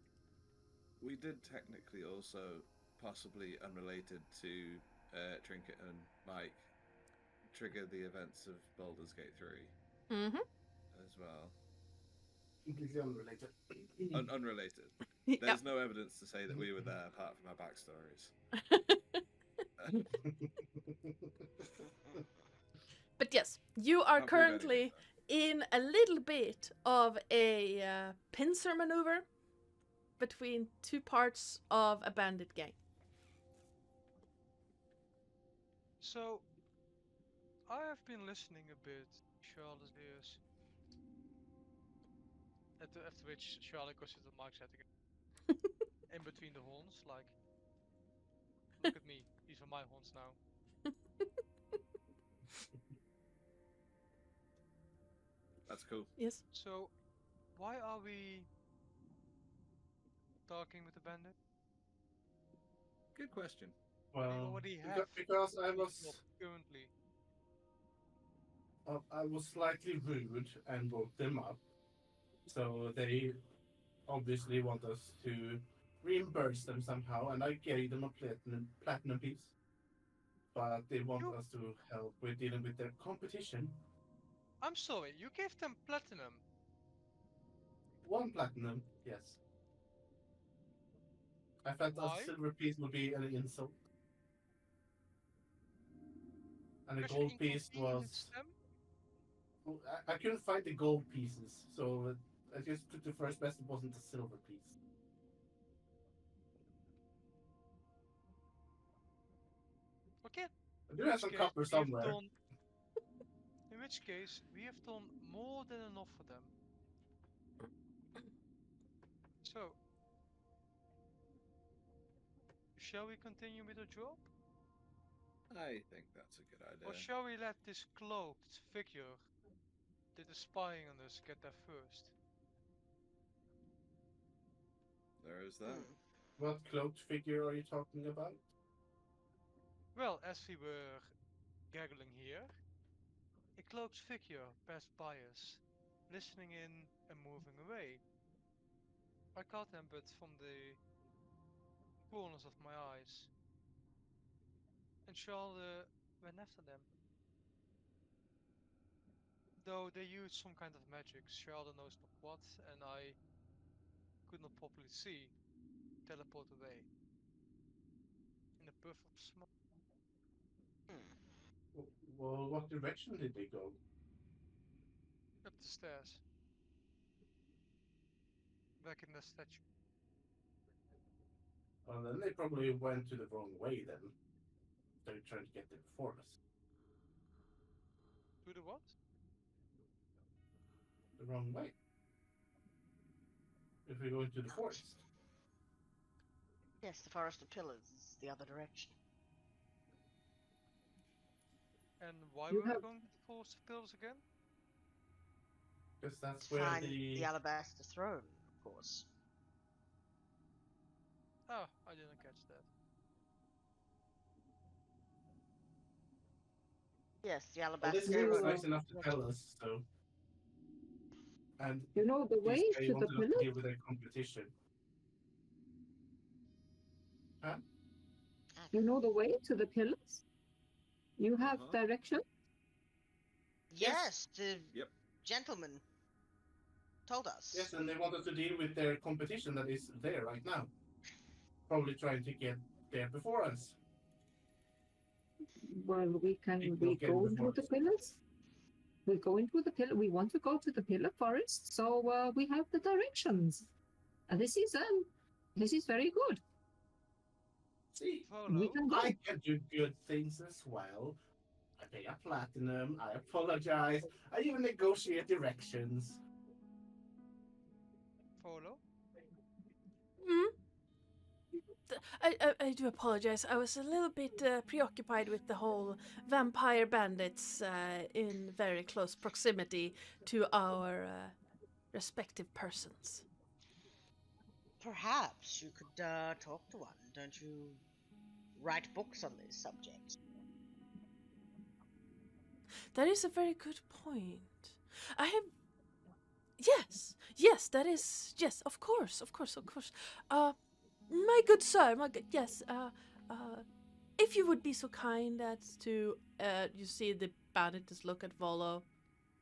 we did technically also, possibly unrelated to Trinket and Mike, trigger the events of Baldur's Gate 3 Mm-hmm. as well. Completely unrelated. Unrelated. Yep. There's no evidence to say that we were there apart from our backstories. But yes, you are Can't prove anything, currently in a little bit of a pincer maneuver between two parts of a bandit gang. So, I have been listening a bit to Charlotte's ears. After which Charlotte goes to the mic set again. In between the horns, like, look at me, these are my horns now. That's cool. Yes. So, why are we talking with the bandit? Good question. We Well, already have because I this was job currently. I was slightly rude and woke them up, so they obviously want us to reimburse them somehow, and I gave them a platinum piece. But they want You- us to help with dealing with their competition. I'm sorry, you gave them platinum. 1 platinum, yes. I felt Why? a silver piece would be an insult. And a Because you gold piece inconvenienced was... them? I couldn't find the gold pieces, so I just took the first best. It wasn't a silver piece. Okay. I do have some copper somewhere. In which case, we have done more than enough for them. So, shall we continue with the job? I think that's a good idea. Or shall we let this cloaked figure that is spying on us get there first? There is that. What cloaked figure are you talking about? Well, as we were gaggling here, a cloaked figure passed by us, listening in and moving away. I caught them but from the corners of my eyes, and Charles went after them. Though they used some kind of magic, Charles knows not what, and I could not properly see, teleport away. In a puff of smoke. Well, what direction did they go? Up the stairs. Back in the statue. Well, then they probably went to the wrong way then. They're trying to get there before us. To the what? The wrong way. If we go into the forest. Yes, the Forest of Pillars is the other direction. And why You were we have- going to the Forest of Pillars again? Because that's To where find the... the Alabaster Throne, of course. Oh, I didn't catch that. Yes, the Well, Alabaster this guy was Throne. nice enough to tell us, so... And You know the way they to the wanted us to pillars? deal with their competition. You know the way to the pillars? You have Uh-huh. direction? Yes, the Yep. gentleman told us. Yes, and they want us to deal with their competition that is there right now. Probably trying to get there before us. Well, we People we get go before to the us. pillars. we're going to the pillar. We want to go to the pillar forest, so we have the directions. And this is very good. See, Volo, We can go. I can do good things as well. I pay a platinum, I apologize, I even negotiate directions. Volo, Hmm? I do apologize. I was a little bit preoccupied with the whole vampire bandits in very close proximity to our respective persons. Perhaps you could talk to one. Don't you write books on these subjects? That is a very good point. I have. Yes, that is. Yes, of course. My good sir, yes. If you would be so kind as to, you see the bandit just look at Volo,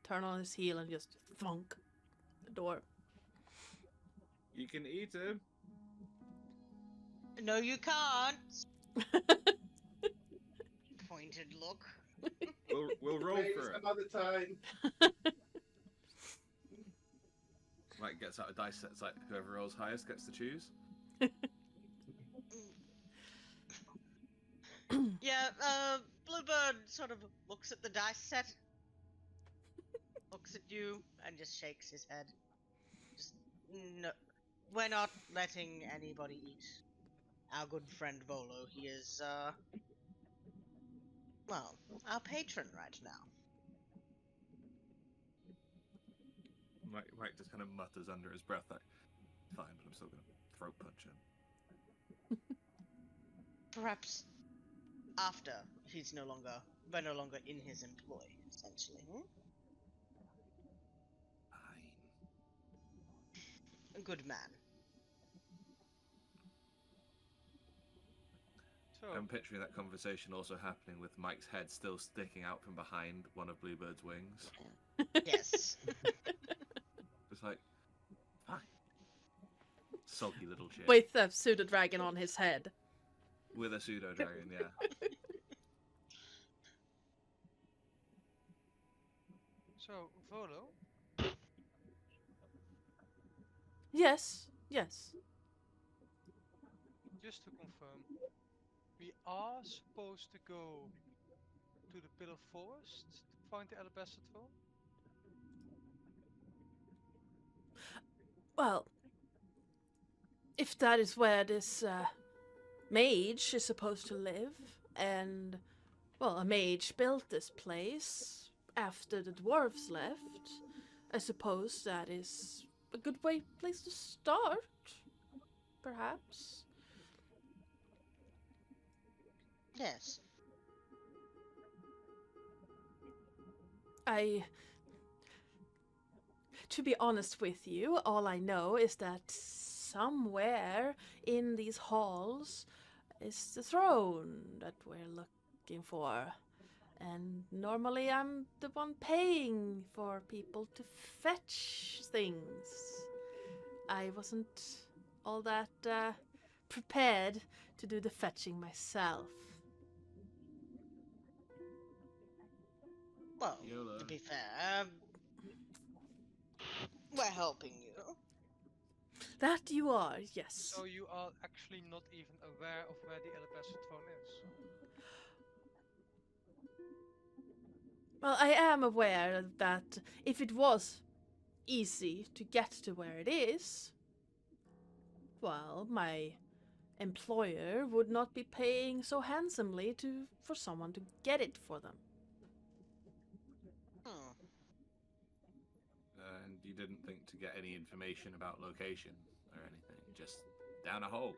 turn on his heel, and just thunk the door. You can eat him. No, you can't. Pointed look. We'll roll Maybe for it. some other time. Mike gets out a dice set. It's like whoever rolls highest gets to choose. Yeah, Bluebird sort of looks at the dice set, looks at you, and just shakes his head. Just, no, we're not letting anybody eat our good friend Volo. He is, well, our patron right now. Mike just kind of mutters under his breath, like, "Fine, but I'm still gonna throat punch him." Perhaps after we're no longer in his employ, essentially. Fine. A good man. so I'm picturing that conversation also happening with Mike's head still sticking out from behind one of Bluebird's wings. Yes. Just like, fine. Sulky little shit. With a pseudo dragon on his head. With a pseudo dragon, yeah. so Volo, Yes. just to confirm, we are supposed to go to the Pillar Forest to find the Alabaster Throne? Well, if that is where this mage is supposed to live, and, well, a mage built this place after the dwarves left, I suppose that is a good place to start, perhaps. Yes. To be honest with you, all I know is that somewhere in these halls is the throne that we're looking for. And normally I'm the one paying for people to fetch things. I wasn't all that prepared to do the fetching myself. Well, YOLO. to be fair, we're helping you. That you are, yes. So you are actually not even aware of where the Alabaster Throne is? Well, I am aware that if it was easy to get to where it is, well, my employer would not be paying so handsomely for someone to get it for them. Hmm. And you didn't think to get any information about location or anything? Just down a hole.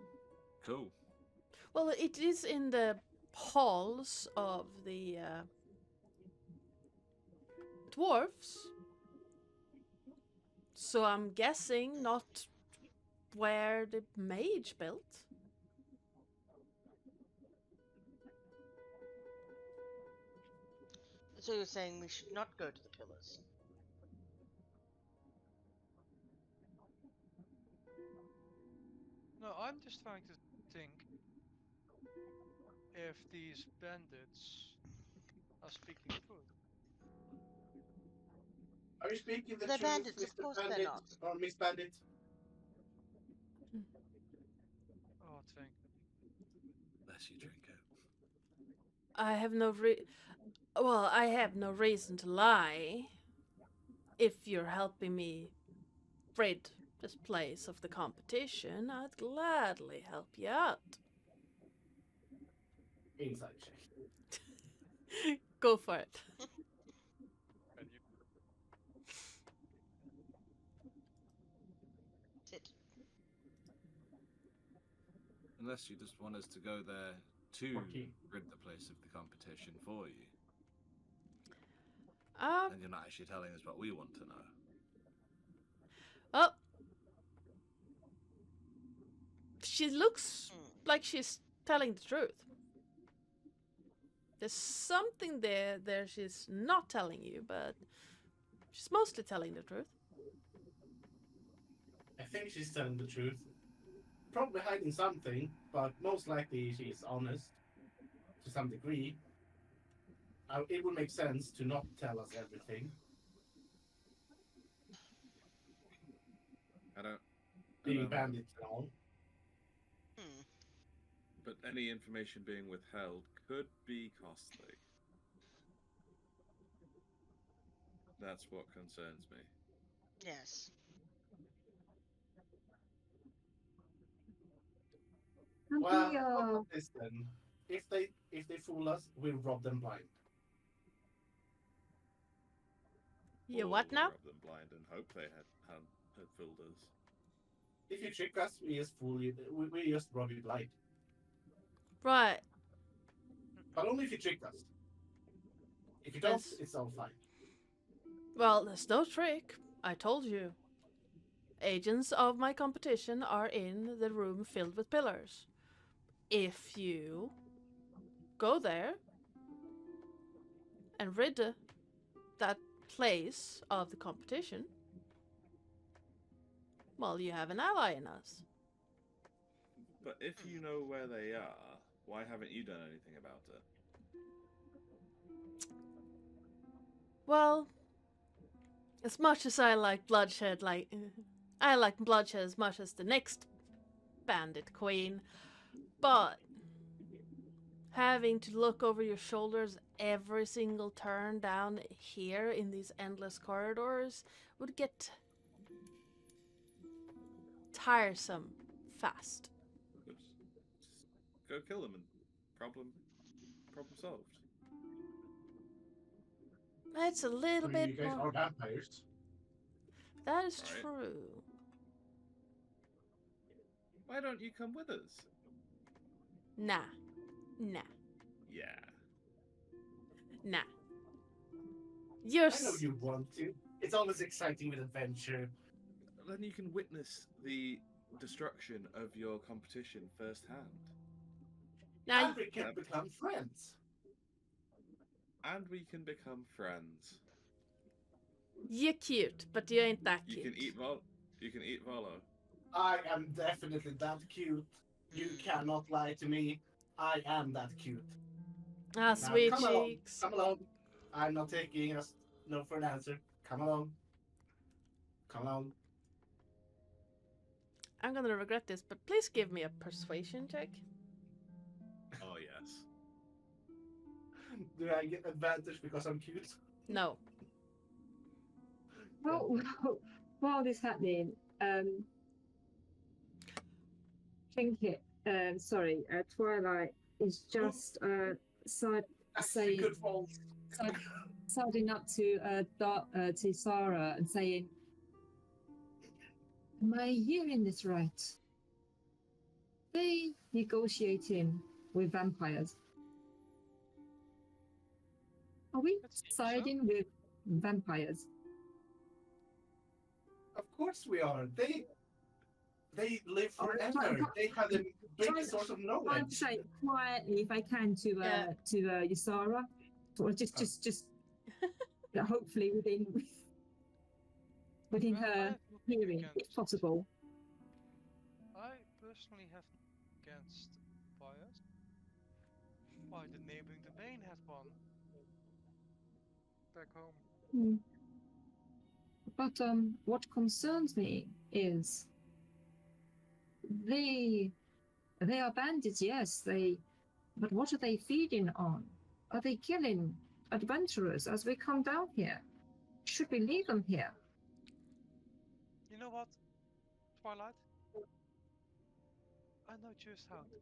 Cool. Well, it is in the halls of the dwarves. So I'm guessing not where the mage built. So you're saying we should not go to the pillars? No, I'm just trying to think if these bandits are speaking truth. Are you speaking the They're truth, bandits, of Mr. course they're Bandit not. or Miss Bandit? Oh, thank. Unless you drink it. I have no I have no reason to lie. If you're helping me rid this place of the competition, I'd gladly help you out. Inside check. Go for it. Can you? Sit. Unless you just want us to go there to 14. rid the place of the competition for you. And you're not actually telling us what we want to know. Oh. She looks like she's telling the truth. There's something there she's not telling you, but she's mostly telling the truth. I think she's telling the truth. Probably hiding something, but most likely she's honest to some degree. It would make sense to not tell us everything. I don't Being know. bandits and all. But any information being withheld could be costly. That's what concerns me. Yes. Well, how about this then? If they fool us, we'll rob them blind. You Or what we'll now? rob them blind and hope they had fooled us. If you trick us, we just fool you. We just rob you blind. Right. But only if you trick us. If you don't, Yes. it's all fine. Well, there's no trick. I told you. Agents of my competition are in the room filled with pillars. If you go there and rid that place of the competition, well, you have an ally in us. But if you know where they are, why haven't you done anything about it? Well, as much as I like bloodshed, I like bloodshed as much as the next bandit queen, but having to look over your shoulders every single turn down here in these endless corridors would get tiresome fast. Just go kill them and problem solved. It's a little You bit guys more. are vampires. That is Right. true. Why don't you come with us? Nah. Yeah. You're I know you want to. It's always exciting with adventure. Then you can witness the destruction of your competition firsthand. now. And we can become friends. And we can become friends. You're cute, but you ain't that You cute. can eat Volo. I am definitely that cute. You cannot lie to me. I am that cute. Ah, Now, sweet come along. cheeks. Come along. I'm not taking a no for an answer. Come along. Come along. I'm gonna regret this, but please give me a persuasion check. Oh yes. Do I get advantage because I'm cute? No. Well, while this happening, Twilight is just saying, Good fault. siding up to Sarah and saying, "Am I hearing this right? They negotiating with vampires? Are we That seems siding with vampires?" Of course we are. They live Oh, forever. They have the Try- biggest source of I'd knowledge. say quietly, if I can, to Ysara, or just hopefully within Well, I her have nothing hearing, if against- possible. I personally have nothing against vampires. Why, the neighboring domain had one back home. Hmm. But what concerns me is they are bandits, yes, but what are they feeding on? Are they killing adventurers as we come down here? Should we leave them here? You know what, Twilight? I know just how to.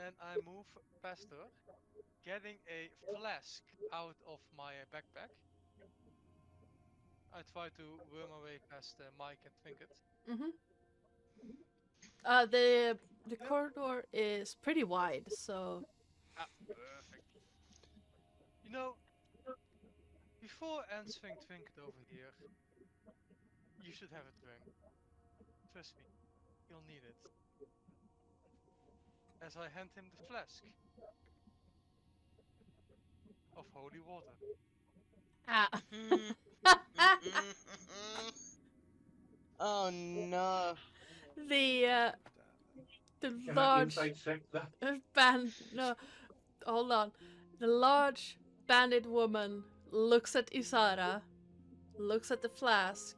And I move past her, getting a flask out of my backpack. I try to worm my way past Mike and Trinket. Mm-hmm. The corridor is pretty wide, so Ah, perfect. You know, before answering Trinket over here, you should have a drink. Trust me, you'll need it. As I hand him the flask of holy water. ah. Oh no. the the Can I large insight check that? no, hold on. The large bandit woman looks at Isara, looks at the flask,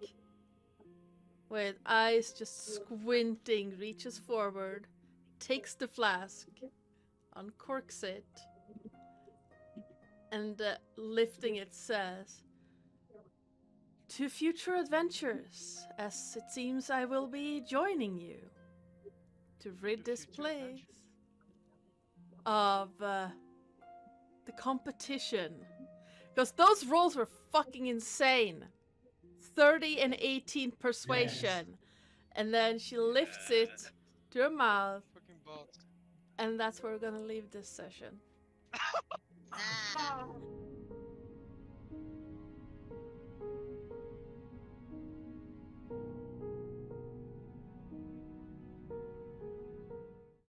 with eyes just squinting, reaches forward, takes the flask, uncorks it, and lifting it says, "To future adventures, as it seems I will be joining you to rid To this future place adventures. of the competition." Because those rolls were fucking insane. 30 and 18 persuasion. And then she lifts it to her mouth, Fucking boss. and that's where we're gonna leave this session. Ah.